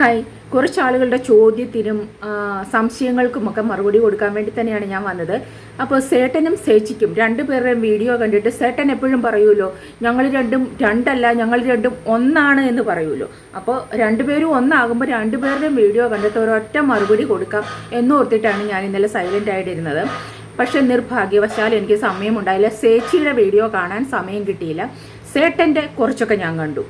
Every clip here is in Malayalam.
ഹായ്, കുറച്ച് ആളുകളുടെ ചോദ്യത്തിനും സംശയങ്ങൾക്കുമൊക്കെ മറുപടി കൊടുക്കാൻ വേണ്ടി തന്നെയാണ് ഞാൻ വന്നത്. അപ്പോൾ സേട്ടനും സേച്ചിക്കും രണ്ടുപേരുടെയും വീഡിയോ കണ്ടിട്ട് സേട്ടൻ എപ്പോഴും പറയുമല്ലോ, ഞങ്ങൾ രണ്ടും രണ്ടല്ല, ഞങ്ങൾ രണ്ടും ഒന്നാണ് എന്ന് പറയുമല്ലോ. അപ്പോൾ രണ്ടുപേരും ഒന്നാകുമ്പോൾ രണ്ടുപേരുടെയും വീഡിയോ കണ്ടിട്ട് ഒരൊറ്റ മറുപടി കൊടുക്കാം എന്നോർത്തിട്ടാണ് ഞാൻ ഇന്നലെ സൈലൻ്റ് ആയിട്ടിരുന്നത്. പക്ഷെ നിർഭാഗ്യവശാൽ എനിക്ക് സമയമുണ്ടായില്ല. സേച്ചിയുടെ വീഡിയോ കാണാൻ സമയം കിട്ടിയില്ല. സേട്ടൻ്റെ കുറച്ചൊക്കെ ഞാൻ കണ്ടു.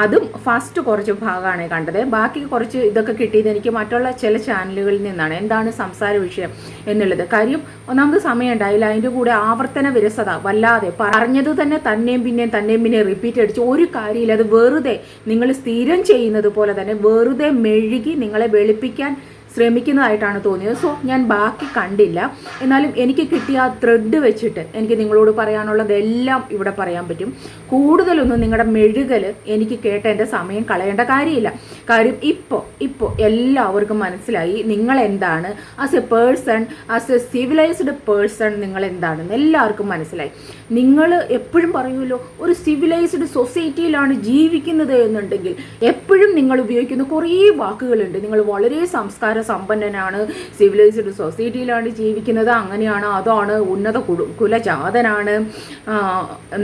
അതും ഫസ്റ്റ് കുറച്ച് ഭാഗമാണ് കണ്ടത്. ബാക്കി കുറച്ച് ഇതൊക്കെ കിട്ടിയത് എനിക്ക് മറ്റുള്ള ചില ചാനലുകളിൽ നിന്നാണ്. എന്താണ് സംസാര വിഷയം എന്നുള്ളത്. കാര്യം ഒന്നാമത് സമയം ഉണ്ടായില്ല. അതിൻ്റെ കൂടെ ആവർത്തന വിരസത വല്ലാതെ പറഞ്ഞത് തന്നെ തന്നെയും പിന്നെയും റിപ്പീറ്റ് അടിച്ച് ഒരു കാര്യമില്ല. അത് വെറുതെ നിങ്ങൾ സ്ഥിരം ചെയ്യുന്നത് പോലെ തന്നെ വെറുതെ മെഴുകി നിങ്ങളെ വെളുപ്പിക്കാൻ ശ്രമിക്കുന്നതായിട്ടാണ് തോന്നിയത്. സോ ഞാൻ ബാക്കി കണ്ടില്ല. എന്നാലും എനിക്ക് കിട്ടിയ ആ ത്രെഡ് വെച്ചിട്ട് എനിക്ക് നിങ്ങളോട് പറയാനുള്ളതെല്ലാം ഇവിടെ പറയാൻ പറ്റും. കൂടുതലൊന്നും നിങ്ങളുടെ മെഴുകൽ എനിക്ക് കേട്ട എൻ്റെ സമയം കളയേണ്ട കാര്യമില്ല. കാര്യം ഇപ്പോൾ എല്ലാവർക്കും മനസ്സിലായി നിങ്ങൾ എന്താണ്, as A person, as A civilised person നിങ്ങൾ എന്താണെന്ന് എല്ലാവർക്കും മനസ്സിലായി. നിങ്ങൾ എപ്പോഴും പറയുമല്ലോ ഒരു സിവിലൈസ്ഡ് സൊസൈറ്റിയിലാണ് ജീവിക്കുന്നത് എന്നുണ്ടെങ്കിൽ എപ്പോഴും നിങ്ങൾ ഉപയോഗിക്കുന്ന കുറേ വാക്കുകളുണ്ട്. നിങ്ങൾ വളരെ സംസ്കാര സമ്പന്നനാണ്, സിവിലൈസ്ഡ് സൊസൈറ്റിയിലാണ് ജീവിക്കുന്നത്, അങ്ങനെയാണ്, അതാണ്, ഉന്നത കുലജാതനാണ്,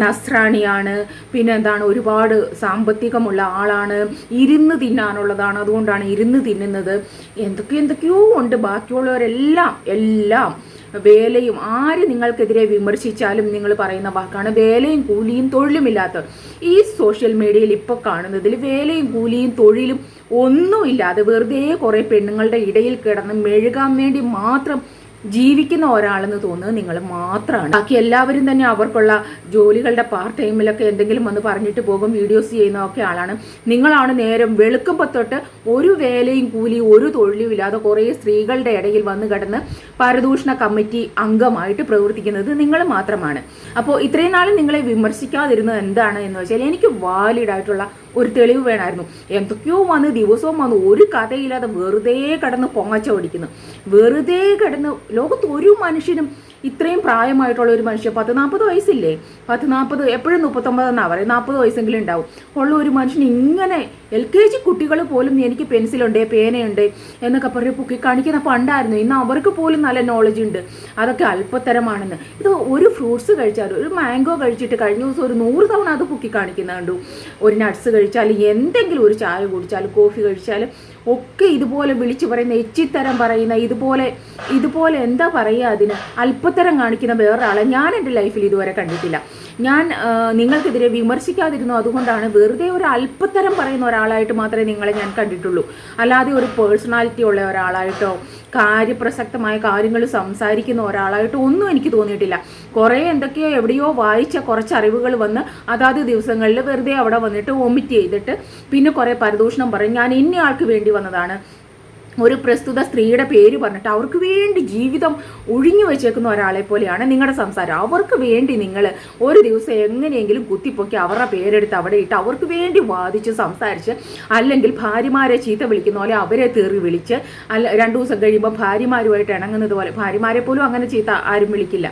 നസ്രാണിയാണ്, പിന്നെ എന്താണ്, ഒരുപാട് സാമ്പത്തികമുള്ള ആളാണ്, ഇരുന്ന് തിന്നാനുള്ളതാണ്, അതുകൊണ്ടാണ് ഇരുന്ന് തിന്നുന്നത്, എന്തൊക്കെയോ ഉണ്ട്. ബാക്കിയുള്ളവരെല്ലാം വേലയും ആര് നിങ്ങൾക്കെതിരെ വിമർശിച്ചാലും നിങ്ങൾ പറയുന്ന വാക്കാണ് വേലയും കൂലിയും തൊഴിലുമില്ലാത്തവർ. ഈ സോഷ്യൽ മീഡിയയിൽ ഇപ്പോൾ കാണുന്നതിൽ വേലയും കൂലിയും തൊഴിലും ഒന്നുമില്ലാതെ വെറുതെ കുറേ പെണ്ണുങ്ങളുടെ ഇടയിൽ കിടന്ന് മെഴുകാൻ വേണ്ടി മാത്രം ജീവിക്കുന്ന ഒരാളെന്ന് തോന്നുന്നത് നിങ്ങൾ മാത്രമാണ്. ബാക്കി എല്ലാവരും തന്നെ അവർക്കുള്ള ജോലികളുടെ പാർട്ട് ടൈമിലൊക്കെ എന്തെങ്കിലും വന്ന് പറഞ്ഞിട്ട് പോകും, വീഡിയോസ് ചെയ്യുന്നതൊക്കെ ആളാണ്. നിങ്ങളാണ് നേരം വെളുക്കുമ്പോൾ തൊട്ട് ഒരു വേലയും കൂലിയും ഒരു തൊഴിലും ഇല്ലാതെ കുറേ സ്ത്രീകളുടെ ഇടയിൽ വന്ന് കിടന്ന് പരദൂഷണ കമ്മിറ്റി അംഗമായിട്ട് പ്രവർത്തിക്കുന്നത് നിങ്ങൾ മാത്രമാണ്. അപ്പോൾ ഇത്രയും നാളും നിങ്ങളെ വിമർശിക്കാതിരുന്നത് എന്താണ് എന്ന് വെച്ചാൽ എനിക്ക് വാലിഡായിട്ടുള്ള ഒരു തെളിവ് വേണമായിരുന്നു. എന്തൊക്കെയോ വന്ന് ദിവസവും വന്ന് ഒരു കഥയില്ലാതെ വെറുതെ കിടന്ന് പൊങ്ങച്ച ഓടിക്കുന്നു. വെറുതെ കിടന്ന് ലോകത്ത് ഒരു മനുഷ്യനും ഇത്രയും പ്രായമായിട്ടുള്ള ഒരു മനുഷ്യൻ 40 വയസ്സില്ലേ, 40 എപ്പോഴും 39 എന്നാണ് പറയും, 40 വയസ്സെങ്കിലും ഉണ്ടാവും ഉള്ള ഒരു മനുഷ്യൻ ഇങ്ങനെ LKG കുട്ടികൾ പോലും എനിക്ക് പെൻസിലുണ്ട്, പേനയുണ്ട് എന്നൊക്കെ പറഞ്ഞ് പൊക്കി കാണിക്കുന്ന പണ്ടായിരുന്നു. ഇന്ന് അവർക്ക് പോലും നല്ല നോളജ് ഉണ്ട്. അതൊക്കെ അല്പത്തരമാണെന്ന്. ഇത് ഒരു ഫ്രൂട്ട്സ് കഴിച്ചാലും, ഒരു മാംഗോ കഴിച്ചിട്ട് കഴിഞ്ഞ ദിവസം ഒരു 100 തവണ അത് പൊക്കി കാണിക്കുന്ന കണ്ടു. ഒരു നട്ട്സ് കഴിച്ചാൽ, എന്തെങ്കിലും ഒരു ചായ കുടിച്ചാലും, കോഫി കഴിച്ചാലും ഒക്കെ ഇതുപോലെ വിളിച്ചു പറയുന്ന, എച്ചിത്തരം പറയുന്ന, ഇതുപോലെ എന്താ പറയുക, അതിന് അല്പത്തരം കാണിക്കുന്ന വേറൊരാളെ ഞാൻ എൻ്റെ ലൈഫിൽ ഇതുവരെ കണ്ടിട്ടില്ല. ഞാൻ നിങ്ങൾക്കെതിരെ വിമർശിക്കാതിരുന്നു. അതുകൊണ്ടാണ് വെറുതെ ഒരു അല്പത്തരം പറയുന്ന ഒരാളായിട്ട് മാത്രമേ നിങ്ങളെ ഞാൻ കണ്ടിട്ടുള്ളൂ. അല്ലാതെ ഒരു പേഴ്സണാലിറ്റി ഉള്ള ഒരാളായിട്ടോ കാര്യപ്രസക്തമായ കാര്യങ്ങൾ സംസാരിക്കുന്ന ഒരാളായിട്ടോ ഒന്നും എനിക്ക് തോന്നിയിട്ടില്ല. കുറേ എന്തൊക്കെയോ എവിടെയോ വായിച്ച കുറച്ച് അറിവുകൾ വന്ന് അതാത് ദിവസങ്ങളിൽ വെറുതെ അവിടെ വന്നിട്ട് വൊമിറ്റ് ചെയ്തിട്ട് പിന്നെ കുറേ പരദൂഷണം പറയും. ഞാൻ ഇന്നയാൾക്ക് വേണ്ടി വന്നതാണ്, ഒരു പ്രസ്തുത സ്ത്രീയുടെ പേര് പറഞ്ഞിട്ട് അവർക്ക് വേണ്ടി ജീവിതം ഒഴിഞ്ഞു വെച്ചേക്കുന്ന ഒരാളെ പോലെയാണ് നിങ്ങളുടെ സംസാരം. അവർക്ക് വേണ്ടി നിങ്ങൾ ഒരു ദിവസം എങ്ങനെയെങ്കിലും കുത്തിപ്പൊക്കി അവരുടെ പേരെടുത്ത് അവിടെ ഇട്ട് അവർക്ക് വേണ്ടി വാദിച്ച് സംസാരിച്ച്, അല്ലെങ്കിൽ ഭാര്യമാരെ ചീത്ത വിളിക്കുന്ന പോലെ അവരെ തെറി വിളിച്ച്, 2 ദിവസം കഴിയുമ്പോൾ ഭാര്യമാരുമായിട്ട് ഇണങ്ങുന്നത് പോലെ, ഭാര്യമാരെ പോലും അങ്ങനെ ചീത്ത ആരും വിളിക്കില്ല,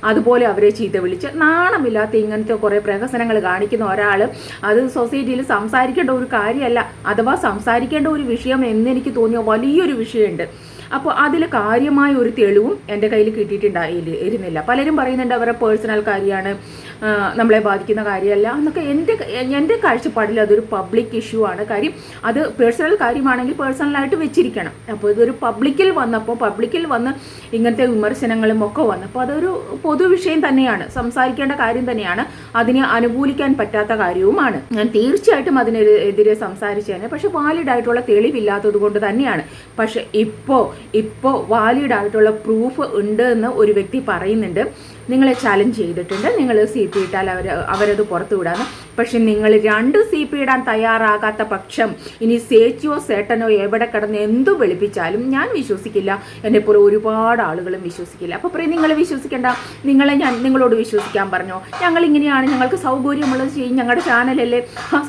അതുപോലെ അവരെ ചീത്ത വിളിച്ച് നാണമില്ലാത്ത ഇങ്ങനത്തെ കുറേ പ്രഹസനങ്ങൾ കാണിക്കുന്ന ഒരാൾ അത് സൊസൈറ്റിയിൽ സംസാരിക്കേണ്ട ഒരു കാര്യമല്ല. അഥവാ സംസാരിക്കേണ്ട ഒരു വിഷയം എന്നെനിക്ക് തോന്നിയ വലിയൊരു വിഷയമുണ്ട്. അപ്പോൾ അതിൽ കാര്യമായ ഒരു തെളിവും എൻ്റെ കയ്യിൽ കിട്ടിയിട്ടുണ്ടായിരുന്നില്ല. പലരും പറയുന്നുണ്ട് അവരുടെ പേഴ്സണൽ കാര്യമാണ്, നമ്മളെ ബാധിക്കുന്ന കാര്യമല്ല എന്നൊക്കെ. എൻ്റെ കാഴ്ചപ്പാടിൽ അതൊരു പബ്ലിക് ഇഷ്യൂ ആണ്. കാര്യം അത് പേഴ്സണൽ കാര്യമാണെങ്കിൽ പേഴ്സണലായിട്ട് വെച്ചിരിക്കണം. അപ്പോൾ ഇതൊരു പബ്ലിക്കിൽ വന്ന് ഇങ്ങനത്തെ വിമർശനങ്ങളും ഒക്കെ വന്നപ്പോൾ അതൊരു പൊതുവിഷയം തന്നെയാണ്, സംസാരിക്കേണ്ട കാര്യം തന്നെയാണ്, അതിനെ അനുകൂലിക്കാൻ പറ്റാത്ത കാര്യവുമാണ്. ഞാൻ തീർച്ചയായിട്ടും അതിനെതിരെ സംസാരിച്ചേനെ. പക്ഷെ വാലിഡായിട്ടുള്ള തെളിവില്ലാത്തത് കൊണ്ട് തന്നെയാണ്. പക്ഷെ ഇപ്പോൾ വാലിഡായിട്ടുള്ള പ്രൂഫ് ഉണ്ട് എന്ന് ഒരു വ്യക്തി പറയുന്നുണ്ട്. നിങ്ങളെ ചാലഞ്ച് ചെയ്തിട്ടുണ്ട്, നിങ്ങൾ CP ഇട്ടാൽ അവരത് പുറത്തു വിടാന്ന്. പക്ഷെ നിങ്ങൾ 2 CP ഇടാൻ തയ്യാറാകാത്ത പക്ഷം ഇനി സേച്ചിയോ സേട്ടനോ എവിടെ കിടന്ന് എന്തു വെളുപ്പിച്ചാലും ഞാൻ വിശ്വസിക്കില്ല. എന്നെപ്പോലെ ഒരുപാട് ആളുകളും വിശ്വസിക്കില്ല. അപ്പോൾ പറയും നിങ്ങൾ വിശ്വസിക്കേണ്ട, ഞാൻ നിങ്ങളോട് വിശ്വസിക്കാൻ പറഞ്ഞോ, ഞങ്ങൾ ഇങ്ങനെയാണ്, ഞങ്ങൾക്ക് സൗകര്യമുള്ളത് ചെയ്യും, ഞങ്ങളുടെ ചാനലല്ലേ.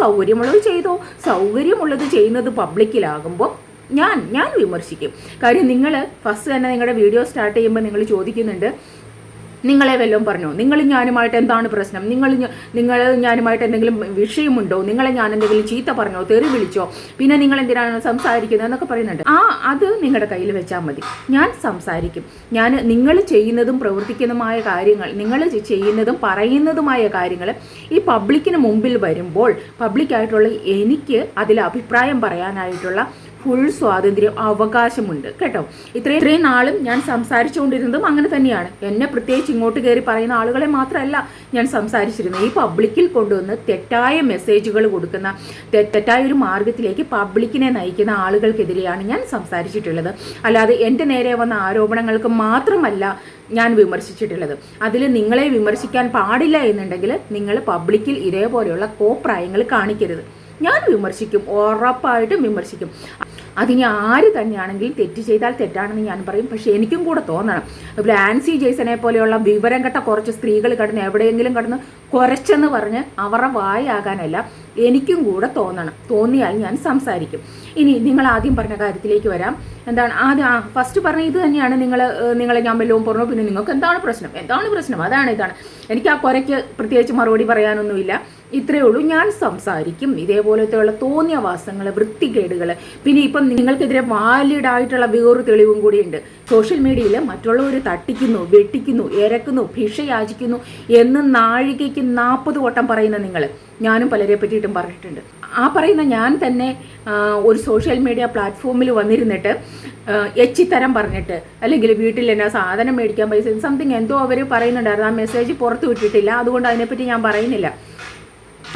സൗകര്യമുള്ളത് ചെയ്തോ. സൗകര്യമുള്ളത് ചെയ്യുന്നത് പബ്ലിക്കിലാകുമ്പോൾ ഞാൻ വിമർശിക്കും. കാര്യം നിങ്ങൾ ഫസ്റ്റ് തന്നെ നിങ്ങളുടെ വീഡിയോ സ്റ്റാർട്ട് ചെയ്യുമ്പോൾ നിങ്ങൾ ചോദിക്കുന്നുണ്ട് നിങ്ങളെ വല്ലതും പറഞ്ഞോ? നിങ്ങൾ ഞാനുമായിട്ട് എന്താണ് പ്രശ്നം? നിങ്ങൾ ഞാനുമായിട്ട് എന്തെങ്കിലും വിഷയമുണ്ടോ? നിങ്ങളെ ഞാൻ എന്തെങ്കിലും ചീത്ത പറഞ്ഞോ, തെറി വിളിച്ചോ, പിന്നെ നിങ്ങൾ എന്തിനാണ് സംസാരിക്കുന്നത് എന്നൊക്കെ പറയുന്നുണ്ട്. അത് നിങ്ങളുടെ കയ്യിൽ വെച്ചാൽ മതി. ഞാൻ സംസാരിക്കും. നിങ്ങൾ ചെയ്യുന്നതും പ്രവർത്തിക്കുന്നതുമായ കാര്യങ്ങൾ, നിങ്ങൾ ചെയ്യുന്നതും പറയുന്നതുമായ കാര്യങ്ങൾ ഈ പബ്ലിക്കിന് മുമ്പിൽ വരുമ്പോൾ പബ്ലിക്കായിട്ടുള്ള എനിക്ക് അതിൽ അഭിപ്രായം പറയാനായിട്ടുള്ള ഫുൾ സ്വാതന്ത്ര്യം, അവകാശമുണ്ട് കേട്ടോ. ഇത്രയും നാളും ഞാൻ സംസാരിച്ചുകൊണ്ടിരുന്നതും അങ്ങനെ തന്നെയാണ്. എന്നെ പ്രത്യേകിച്ച് ഇങ്ങോട്ട് കയറി പറയുന്ന ആളുകളെ മാത്രമല്ല ഞാൻ സംസാരിച്ചിരുന്നത്. ഈ പബ്ലിക്കിൽ കൊണ്ടുവന്ന് തെറ്റായ മെസ്സേജുകൾ കൊടുക്കുന്ന, തെറ്റായ ഒരു മാർഗത്തിലേക്ക് പബ്ലിക്കിനെ നയിക്കുന്ന ആളുകൾക്കെതിരെയാണ് ഞാൻ സംസാരിച്ചിട്ടുള്ളത്. അല്ലാതെ എൻ്റെ നേരെ വന്ന ആരോപണങ്ങൾക്ക് മാത്രമല്ല ഞാൻ വിമർശിച്ചിട്ടുള്ളത്. അതിൽ നിങ്ങളെ വിമർശിക്കാൻ പാടില്ല എന്നുണ്ടെങ്കിൽ നിങ്ങൾ പബ്ലിക്കിൽ ഇതേപോലെയുള്ള കോപ്രായങ്ങൾ കാണിക്കരുത്. ഞാൻ വിമർശിക്കും, ഉറപ്പായിട്ടും വിമർശിക്കും. അതിന് ആര് തന്നെയാണെങ്കിലും തെറ്റ് ചെയ്താൽ തെറ്റാണെന്ന് ഞാൻ പറയും. പക്ഷേ എനിക്കും കൂടെ തോന്നണം. ഇപ്പോൾ ആൻസി ജെയ്സനെ പോലെയുള്ള വിവരം കെട്ട കുറച്ച് സ്ത്രീകൾ കടന്ന് എവിടെയെങ്കിലും കടന്ന് കുറച്ചെന്ന് പറഞ്ഞ് അവരുടെ വായാകാനല്ല, എനിക്കും കൂടെ തോന്നണം. തോന്നിയാൽ ഞാൻ സംസാരിക്കും. ഇനി നിങ്ങൾ ആദ്യം പറഞ്ഞ കാര്യത്തിലേക്ക് വരാം. എന്താണ് ആദ്യം ഫസ്റ്റ് പറഞ്ഞ ഇത് തന്നെയാണ്. നിങ്ങളെ ഞാൻ വല്ലതും പറഞ്ഞു, പിന്നെ നിങ്ങൾക്ക് എന്താണ് പ്രശ്നം, ഇതാണ്. എനിക്ക് ആ കുറയ്ക്ക് പ്രത്യേകിച്ച് മറുപടി പറയാനൊന്നുമില്ല. ഇത്രയേ ഉള്ളൂ. ഞാൻ സംസാരിക്കും. ഇതേപോലത്തെയുള്ള തോന്നിയവാസങ്ങൾ, വൃത്തികേടുകൾ, പിന്നെ ഇപ്പം നിങ്ങൾക്കെതിരെ വാലിഡായിട്ടുള്ള വേറൊരു തെളിവും കൂടിയുണ്ട്. സോഷ്യൽ മീഡിയയിൽ മറ്റുള്ളവർ തട്ടിക്കുന്നു, വെട്ടിക്കുന്നു, ഇരക്കുന്നു, ഭിക്ഷ യാചിക്കുന്നു എന്ന് നാഴികയ്ക്ക് 40 വട്ടം പറയുന്ന നിങ്ങൾ, ഞാനും പലരെ പറ്റിയിട്ടും പറഞ്ഞിട്ടുണ്ട്. ആ പറയുന്ന ഞാൻ തന്നെ ഒരു സോഷ്യൽ മീഡിയ പ്ലാറ്റ്ഫോമിൽ വന്നിരുന്നിട്ട് എച്ചിത്തരം പറഞ്ഞിട്ട്, അല്ലെങ്കിൽ വീട്ടിൽ എന്നാ സാധനം മേടിക്കാൻ പൈസ സംതിങ് എന്തോ അവർ പറയുന്നുണ്ടായിരുന്നു. ആ മെസ്സേജ് പുറത്ത് വിട്ടിട്ടില്ല, അതുകൊണ്ട് അതിനെപ്പറ്റി ഞാൻ പറയുന്നില്ല.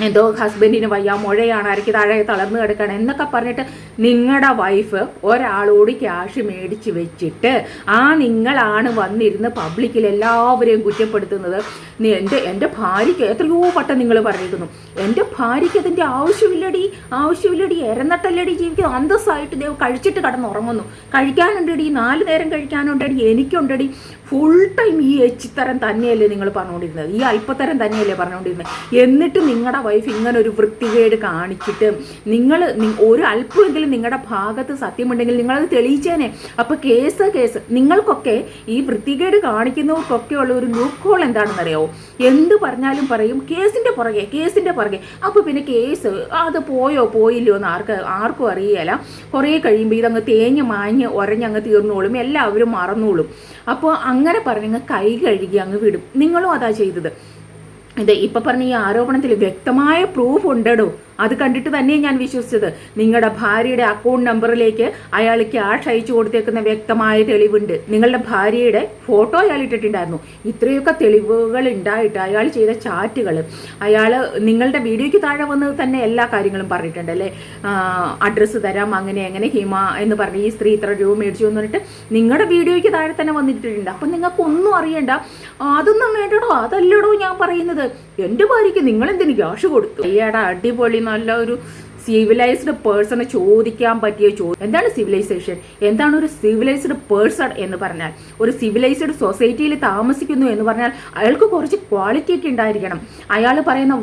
എന്തോ ഹസ്ബൻഡിന് വയ്യ, മുഴയാണ്, അരയ്ക്ക് താഴെ തളർന്നു കിടക്കണം എന്നൊക്കെ പറഞ്ഞിട്ട് നിങ്ങളുടെ വൈഫ് ഒരാളോട് ക്യാഷ് മേടിച്ച് വെച്ചിട്ട് നിങ്ങളാണ് വന്നിരുന്ന് പബ്ലിക്കിൽ എല്ലാവരെയും കുറ്റപ്പെടുത്തുന്നത്. എൻ്റെ ഭാര്യയ്ക്ക് എത്രയോ വട്ടം നിങ്ങൾ പറഞ്ഞിരിക്കുന്നു, എൻ്റെ ഭാര്യയ്ക്ക് അതിൻ്റെ ആവശ്യമില്ലടി, എരന്നട്ടല്ലടി ജീവിക്കുന്നത്, അന്തസ്സായിട്ട് ദൈവം കഴിച്ചിട്ട് കടന്നുറങ്ങുന്നു, കഴിക്കാനുണ്ടടി, 4 നേരം കഴിക്കാനുണ്ടടി, എനിക്കുണ്ടടി. ഫുൾ ടൈം ഈ എച്ചിത്തരം തന്നെയല്ലേ നിങ്ങൾ പറഞ്ഞുകൊണ്ടിരുന്നത്, ഈ അല്പത്തരം തന്നെയല്ലേ പറഞ്ഞുകൊണ്ടിരുന്നത്. എന്നിട്ട് നിങ്ങളുടെ വൈഫ് ഇങ്ങനെ ഒരു വൃത്തികേട് കാണിച്ചിട്ട് നിങ്ങൾ ഒരു അല്പമെങ്കിലും നിങ്ങളുടെ ഭാഗത്ത് സത്യമുണ്ടെങ്കിൽ നിങ്ങളത് തെളിയിച്ചേനെ. അപ്പോൾ കേസ് നിങ്ങൾക്കൊക്കെ ഈ വൃത്തികേട് കാണിക്കുന്നവർക്കൊക്കെ ഉള്ള ഒരു ലൂപ്പ് ഹോൾ എന്താണെന്നറിയാമോ? എന്ത് പറഞ്ഞാലും പറയും കേസിൻ്റെ പുറകെ. അപ്പോൾ പിന്നെ കേസ് അത് പോയില്ലയോ എന്ന് ആർക്കും അറിയില്ല. കുറേ കഴിയുമ്പോൾ ഇതങ്ങ് തേഞ്ഞ് മാഞ്ഞ് ഉരഞ്ഞങ്ങ് തീർന്നോളും, എല്ലാവരും മറന്നോളും. അപ്പോൾ അങ്ങനെ പറഞ്ഞങ്ങ് കൈ കഴുകി അങ്ങ് വിടും. നിങ്ങളും അതാ ചെയ്തത്. ഇപ്പം പറഞ്ഞ ഈ ആരോപണത്തിൽ വ്യക്തമായ പ്രൂഫ് ഉണ്ടോ? അത് കണ്ടിട്ട് തന്നെ ഞാൻ വിശ്വസിച്ചത്. നിങ്ങളുടെ ഭാര്യയുടെ അക്കൗണ്ട് നമ്പറിലേക്ക് അയാൾ ക്യാഷ് അയച്ചു കൊടുത്തേക്കുന്ന വ്യക്തമായ തെളിവുണ്ട്. നിങ്ങളുടെ ഭാര്യയുടെ ഫോട്ടോ അയാൾ ഇട്ടിട്ടുണ്ടായിരുന്നു. ഇത്രയൊക്കെ തെളിവുകൾ ഉണ്ടായിട്ട് അയാൾ ചെയ്ത ചാറ്റുകൾ, അയാൾ നിങ്ങളുടെ വീഡിയോയ്ക്ക് താഴെ വന്നത് തന്നെ എല്ലാ കാര്യങ്ങളും പറഞ്ഞിട്ടുണ്ടല്ലേ. അഡ്രസ്സ് തരാം, അങ്ങനെ ഹിമ എന്ന് പറഞ്ഞ് ഈ സ്ത്രീ ഇത്ര രൂപ മേടിച്ചു എന്ന് പറഞ്ഞിട്ട് നിങ്ങളുടെ വീഡിയോയ്ക്ക് താഴെ തന്നെ വന്നിട്ടുണ്ട്. അപ്പം നിങ്ങൾക്കൊന്നും അറിയണ്ട, അതൊന്നും വേണ്ടടോ, അതല്ലടോ ഞാൻ പറയുന്നത്. എൻ്റെ ഭാര്യയ്ക്ക് നിങ്ങളെന്തിന് ക്യാഷ് കൊടുത്തു? അയ്യാടാ അടിപൊളി, നല്ല ഒരു സിവിലൈസ്ഡ് പേഴ്സണ് ചോദിക്കാൻ പറ്റിയ ചോദ്യം. എന്താണ് സിവിലൈസേഷൻ? എന്താണ് ഒരു സിവിലൈസ്ഡ് പേഴ്സൺ എന്ന് പറഞ്ഞാൽ? ഒരു സിവിലൈസ്ഡ് സൊസൈറ്റിയിൽ താമസിക്കുന്നു എന്ന് പറഞ്ഞാൽ അയാൾക്ക് കുറച്ച് ക്വാളിറ്റി ഒക്കെ ഉണ്ടായിരിക്കണം. അയാൾ പറയുന്ന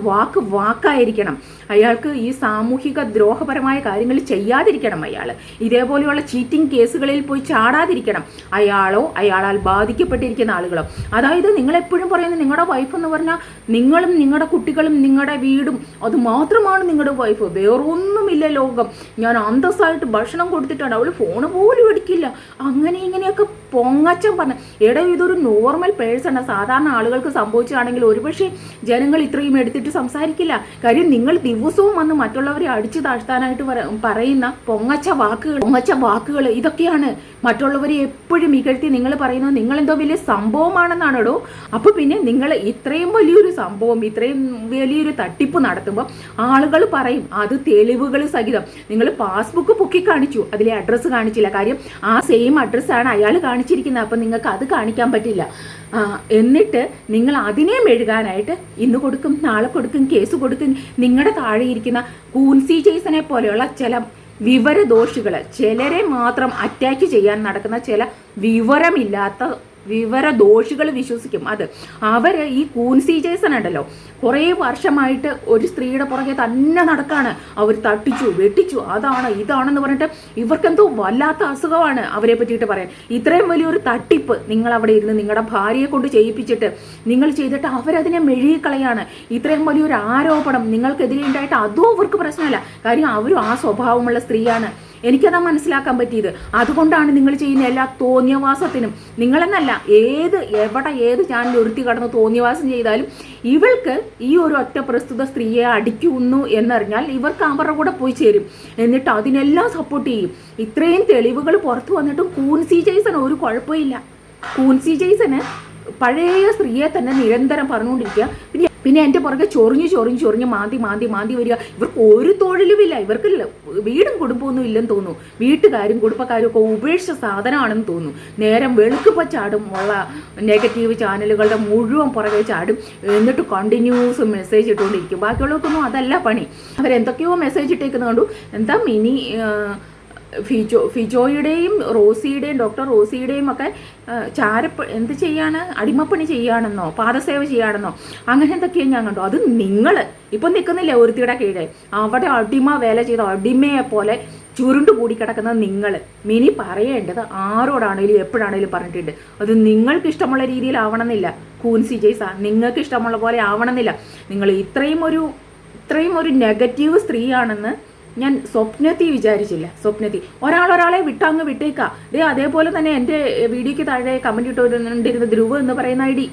വാക്കായിരിക്കണം. അയാൾക്ക് ഈ സാമൂഹിക ദ്രോഹപരമായ കാര്യങ്ങൾ ചെയ്യാതിരിക്കണം. അയാൾ ഇതേപോലെയുള്ള ചീറ്റിംഗ് കേസുകളിൽ പോയി ചാടാതിരിക്കണം. അയാളോ അയാളാൽ ബാധിക്കപ്പെട്ടിരിക്കുന്ന ആളുകളോ. അതായത് നിങ്ങളെപ്പോഴും പറയുന്നത് നിങ്ങളുടെ വൈഫ് എന്ന് പറഞ്ഞാൽ നിങ്ങളും നിങ്ങളുടെ കുട്ടികളും നിങ്ങളുടെ വീടും അത് മാത്രമാണ് നിങ്ങളുടെ വൈഫ്, വേറൊന്നുമില്ല ലോകം. ഞാൻ അന്തസ്സായിട്ട് ഭക്ഷണം കൊടുത്തിട്ടാണ്, അവൾ ഫോണ് പോലും എടുക്കില്ല, അങ്ങനെ ഇങ്ങനെയൊക്കെ പൊങ്ങച്ചം പറഞ്ഞ. ഇതൊരു നോർമൽ പേഴ്സണാണ്. സാധാരണ ആളുകൾക്ക് സംഭവിച്ചതാണെങ്കിൽ ഒരുപക്ഷെ ജനങ്ങൾ ഇത്രയും എടുത്തിട്ട് സംസാരിക്കില്ല. കാര്യം നിങ്ങൾ ദിവസവും വന്ന് മറ്റുള്ളവരെ അടിച്ചു താഴ്ത്താനായിട്ട് പറയുന്ന പൊങ്ങച്ച വാക്കുകൾ ഇതൊക്കെയാണ് മറ്റുള്ളവരെ എപ്പോഴും ഇകഴ്ത്തി നിങ്ങൾ പറയുന്നത് നിങ്ങളെന്തോ വലിയ സംഭവമാണെന്നാണോ? അപ്പോൾ പിന്നെ നിങ്ങൾ ഇത്രയും വലിയൊരു സംഭവം, ഇത്രയും വലിയൊരു തട്ടിപ്പ് നടത്തുമ്പോൾ ആളുകൾ പറയും അത് തെളിവുകൾ സഹിതം. നിങ്ങൾ പാസ്ബുക്ക് പൊക്കി കാണിച്ചു, അതിലെ അഡ്രസ്സ് കാണിച്ചില്ല. കാര്യം ആ സെയിം അഡ്രസ്സാണ് അയാൾ കാണിച്ചിരിക്കുന്നത്. അപ്പം നിങ്ങൾക്ക് അത് കാണിക്കാൻ പറ്റില്ല. എന്നിട്ട് നിങ്ങൾ അതിനെ മെഴുകാനായിട്ട് ഇന്ന് കൊടുക്കും, നാളെ കൊടുക്കും, കേസ് കൊടുക്കും. നിങ്ങളുടെ താഴെ ഇരിക്കുന്ന കൂൻസി ജെയ്സനെ പോലെയുള്ള ചില വിവരദോഷികൾ, ചിലരെ മാത്രം അറ്റാക്ക് ചെയ്യാൻ നടക്കുന്ന ചില വിവരമില്ലാത്ത വിവരദോഷികൾ വിശ്വസിക്കും. അത് അവർ ഈ കൂൻസി ജേസൺ ഉണ്ടല്ലോ, കുറേ വർഷമായിട്ട് ഒരു സ്ത്രീയുടെ പുറകെ തന്നെ നടക്കാണ്. അവർ തട്ടിച്ചു വെട്ടിച്ചു അതാണ് ഇതാണെന്ന് പറഞ്ഞിട്ട് ഇവർക്കെന്തോ വല്ലാത്ത അസുഖമാണ് അവരെ പറ്റിയിട്ട് പറയാൻ. ഇത്രയും വലിയൊരു തട്ടിപ്പ് നിങ്ങൾ അവിടെ ഇരുന്ന് നിങ്ങളുടെ ഭാര്യയെ കൊണ്ട് ചെയ്യിപ്പിച്ചിട്ട് നിങ്ങൾ ചെയ്തിട്ട് അവരതിനെ മെഴുകിക്കളയാണ്. ഇത്രയും വലിയൊരു ആരോപണം നിങ്ങൾക്കെതിരെ ഉണ്ടായിട്ട് അതും അവർക്ക് പ്രശ്നമല്ല. കാര്യം അവരും ആ സ്വഭാവമുള്ള സ്ത്രീയാണ്. എനിക്കതാ മനസ്സിലാക്കാൻ പറ്റിയത്. അതുകൊണ്ടാണ് നിങ്ങൾ ചെയ്യുന്ന എല്ലാ തോന്നിയവാസത്തിനും, നിങ്ങളെന്നല്ല എവിടെ ഏത് ചാനൽ ഒരുത്തി കടന്ന് തോന്നിയവാസം ചെയ്താലും ഇവൾക്ക് ഈ ഒരു ഒറ്റ പ്രസ്തുത സ്ത്രീയെ അടിക്കുന്നു എന്നറിഞ്ഞാൽ ഇവർക്ക് അവരുടെ കൂടെ പോയി ചേരും. എന്നിട്ട് അതിനെല്ലാം സപ്പോർട്ട് ചെയ്യും. ഇത്രയും തെളിവുകൾ പുറത്തു വന്നിട്ടും കൂൻസി ജെയ്സൺ ഒരു കുഴപ്പമില്ല. കൂൻസി ജെയ്സന് പഴയ സ്ത്രീയെ തന്നെ നിരന്തരം പറഞ്ഞുകൊണ്ടിരിക്കുക. പിന്നെ എൻ്റെ പുറകെ ചൊറിഞ്ഞ് മാന്തി വരിക. ഇവർക്ക് ഒരു തൊഴിലുമില്ല. ഇവർക്ക് വീടും കുടുംബമൊന്നും ഇല്ലെന്ന് തോന്നുന്നു. വീട്ടുകാരും കുടുംബക്കാരും ഒക്കെ ഉപേക്ഷിച്ച സാധനമാണെന്ന് തോന്നുന്നു. നേരം വെളുക്കുമ്പോൾ ചാടും. ഉള്ള നെഗറ്റീവ് ചാനലുകളുടെ മുഴുവൻ പുറകെ ചാടും. എന്നിട്ട് കണ്ടിന്യൂസ് മെസ്സേജ് ഇട്ടുകൊണ്ടിരിക്കും. ബാക്കിയുള്ളവർക്കൊന്നും അതല്ല പണി. അവരെന്തൊക്കെയോ മെസ്സേജ് ഇട്ടേക്കുന്നത് കണ്ടു. എന്താ മിനി ഫിജോയുടെയും റോസിയുടെയും ഡോക്ടർ റോസിയുടെയും ഒക്കെ എന്ത് ചെയ്യാണ്, അടിമപ്പണി ചെയ്യാണെന്നോ പാദസേവ ചെയ്യാണെന്നോ അങ്ങനെ എന്തൊക്കെയാണ് ഞാൻ കണ്ടു. അത് നിങ്ങൾ ഇപ്പം നിൽക്കുന്നില്ലേ ഒരുത്തിയുടെ കീഴെ, അവിടെ അടിമ വേല ചെയ്ത അടിമയെ പോലെ ചുരുണ്ടു കൂടി കിടക്കുന്നത് നിങ്ങൾ. മിനി പറയേണ്ടത് ആരോടാണേലും എപ്പോഴാണേലും പറഞ്ഞിട്ടുണ്ട്. അത് നിങ്ങൾക്ക് ഇഷ്ടമുള്ള രീതിയിലാവണമെന്നില്ല. കൂൻസി ജെയ്സ, നിങ്ങൾക്ക് ഇഷ്ടമുള്ള പോലെ ആവണമെന്നില്ല. നിങ്ങൾ ഇത്രയും ഒരു നെഗറ്റീവ് സ്ത്രീയാണെന്ന് ഞാൻ സ്വപ്നത്തിൽ വിചാരിച്ചില്ല. ഒരാളെ വിട്ടങ്ങ് വിട്ടേക്കാം. അതേപോലെ തന്നെ എൻ്റെ വീഡിയോയ്ക്ക് താഴെ കമൻറ്റ് ഇട്ടുകൊണ്ടിരുന്ന ധ്രുവ് എന്ന് പറയുന്ന ഐഡി,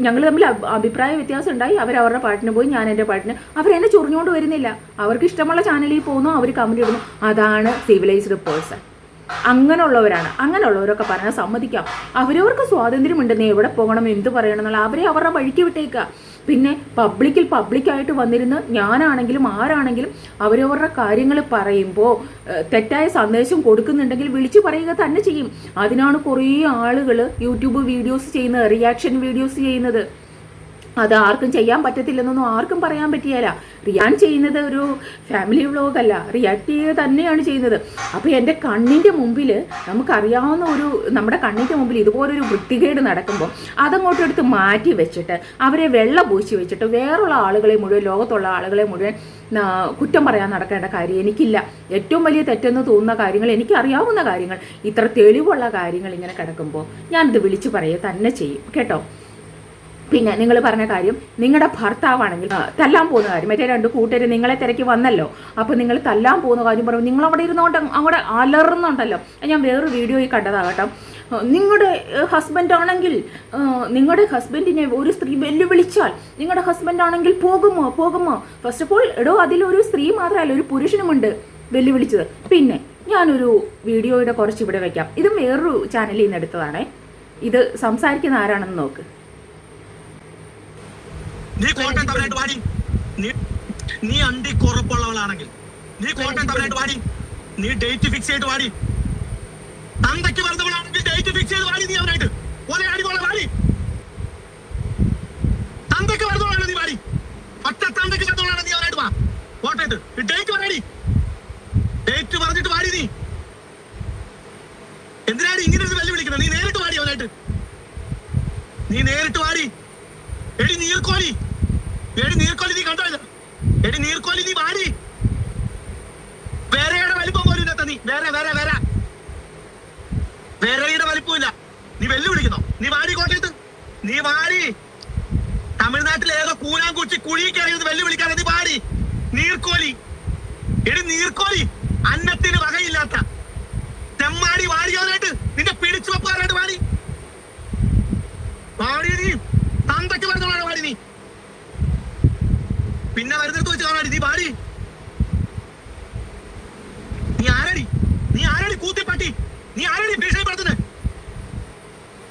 ഞങ്ങൾ തമ്മിൽ അഭിപ്രായ വ്യത്യാസം ഉണ്ടായി. അവരവരുടെ പാട്ടിന് പോയി, ഞാൻ എൻ്റെ പാട്ടിന്. അവരെന്നെ ചൊറിഞ്ഞുകൊണ്ട് വരുന്നില്ല. അവർക്ക് ഇഷ്ടമുള്ള ചാനലിൽ പോകുന്നു, അവർ കമൻറ്റ് ഇടുന്നു. അതാണ് സിവിലൈസ്ഡ് പേഴ്സൺ. അങ്ങനെയുള്ളവരൊക്കെ പറഞ്ഞാൽ സമ്മതിക്കാം. അവരവർക്ക് സ്വാതന്ത്ര്യമുണ്ടെന്ന് എവിടെ പോകണം എന്ത് പറയണം എന്നുള്ള അവരെ അവരുടെ വഴിക്ക് വിട്ടേക്കുക. പിന്നെ പബ്ലിക്കായിട്ട് വന്നിരുന്ന് ഞാനാണെങ്കിലും ആരാണെങ്കിലും അവരവരുടെ കാര്യങ്ങൾ പറയുമ്പോൾ തെറ്റായ സന്ദേശം കൊടുക്കുന്നുണ്ടെങ്കിൽ വിളിച്ചു പറയുക തന്നെ ചെയ്യും. അതിനാണ് കുറേ ആളുകൾ യൂട്യൂബ് വീഡിയോസ് ചെയ്യുന്നത്, റിയാക്ഷൻ വീഡിയോസ് ചെയ്യുന്നത്. അത് ആർക്കും ചെയ്യാൻ പറ്റത്തില്ലെന്നൊന്നും ആർക്കും പറയാൻ പറ്റിയല്ല. ഞാൻ ചെയ്യുന്നത് ഒരു ഫാമിലി വ്ളോഗല്ല, റിയാക്ട് ചെയ്യുക തന്നെയാണ് ചെയ്യുന്നത്. അപ്പോൾ എൻ്റെ കണ്ണിൻ്റെ മുമ്പിൽ നമുക്കറിയാവുന്ന നമ്മുടെ കണ്ണിൻ്റെ മുമ്പിൽ ഇതുപോലൊരു വൃത്തികേട് നടക്കുമ്പോൾ അതങ്ങോട്ട് എടുത്ത് മാറ്റി വെച്ചിട്ട് അവരെ വെള്ളം പൂശി വെച്ചിട്ട് വേറുള്ള ആളുകളെ മുഴുവൻ, ലോകത്തുള്ള ആളുകളെ മുഴുവൻ കുറ്റം പറയാൻ നടക്കേണ്ട കാര്യം എനിക്കില്ല. ഏറ്റവും വലിയ തെറ്റെന്ന് തോന്നുന്ന കാര്യങ്ങൾ, എനിക്കറിയാവുന്ന കാര്യങ്ങൾ, ഇത്ര തെളിവുള്ള കാര്യങ്ങൾ ഇങ്ങനെ കിടക്കുമ്പോൾ ഞാനിത് വിളിച്ചു പറയുക തന്നെ ചെയ്യും കേട്ടോ. പിന്നെ നിങ്ങൾ പറഞ്ഞ കാര്യം, നിങ്ങളുടെ ഭർത്താവാണെങ്കിൽ തല്ലാൻ പോകുന്ന കാര്യം, മറ്റേ 2 കൂട്ടുകാർ നിങ്ങളെ തിരക്കി വന്നല്ലോ, അപ്പോൾ നിങ്ങൾ തല്ലാൻ പോകുന്ന കാര്യം പറയുമ്പോൾ നിങ്ങൾ അവിടെ ഇരുന്നോണ്ട് അങ്ങോട്ട് അലറുന്നുണ്ടല്ലോ. ഞാൻ വേറൊരു വീഡിയോയിൽ കണ്ടതാകട്ടോ. നിങ്ങളുടെ ഹസ്ബൻഡാണെങ്കിൽ, നിങ്ങളുടെ ഹസ്ബൻഡിനെ ഒരു സ്ത്രീ വെല്ലുവിളിച്ചാൽ നിങ്ങളുടെ ഹസ്ബൻഡാണെങ്കിൽ പോകുമോ? ഫസ്റ്റ് ഓഫ് ഓൾ അതിലൊരു സ്ത്രീ മാത്രമല്ല, ഒരു പുരുഷനുമുണ്ട് വെല്ലുവിളിച്ചത്. പിന്നെ ഞാനൊരു വീഡിയോയുടെ കുറച്ച് ഇവിടെ വയ്ക്കാം. ഇത് വേറൊരു ചാനലിൽ നിന്ന് എടുത്തതാണേ. ഇത് സംസാരിക്കുന്ന ആരാണെന്ന് നോക്ക്. നീ കോട്ടയം തവനായിട്ട് വാടി. നീ അണ്ടി കുറപ്പുള്ളവളാണെങ്കിൽ നീ കോട്ടയം തവനായിട്ട് വാടി. നീ ഡേറ്റ് ഫിക്സ് ചെയ്തിട്ട് വാടി. തന്തയ്ക്ക് പറഞ്ഞവളാണെങ്കിൽ ഡേറ്റ് ഫിക്സ് ചെയ്ത് വാടി. നീ അവനായിട്ട് ഒരേ അടി പോലെ വാടി. തന്തയ്ക്ക് പറഞ്ഞവളാണ് നീ വാടി. ഒറ്റ തന്തയ്ക്ക് പറഞ്ഞവളാണ് നീ അവനായിട്ട് വാ. കോട്ടയത്ത് ഡേറ്റ് പറയാടി. ഡേറ്റ് പറഞ്ഞിട്ട് വാടി. നീ എന്തിനാണ് ഇങ്ങനെ വെല്ലുവിളിക്കുന്നത്? നീ നേരിട്ട് വാടി അവനായിട്ട്. നീ നേരിട്ട് വാടി. എടി നീർക്കോലി നീ കണ്ടോ? എടി നീർക്കോലി നീ വാടി. വേറെയുടെ വലിപ്പം പോലും ഇല്ലാത്ത നീ വേറെയുടെ വലിപ്പമില്ല. നീ വെല്ലുവിളിക്കുന്നോ? നീ വാടി കോട്ടയത്ത്. നീ വാടി. തമിഴ്നാട്ടിലെ ഏതോ കൂനാങ്കുച്ചി കുഴിക്കറിയത് വെല്ലുവിളിക്കാതെ നീ വാടി. നീർക്കോലി. എടി നീർക്കോലി, അന്നത്തിന് വകയില്ലാത്ത തെമ്മാടി വാടിയോനായിട്ട് നിന്റെ പിടിച്ചു വെപ്പാനായിട്ട് വാടി. നീ തന്തയ്ക്ക് വരുന്നവളാണ് വാടി. നീ പിന്നെ വരുന്നിടത്ത് വെച്ച് കാണാടി. നീ വാടി. നീ ആരടി കൂത്തിപ്പട്ടി? നീ ആരടി ഭീഷണിപ്പെടുത്തുന്നത്?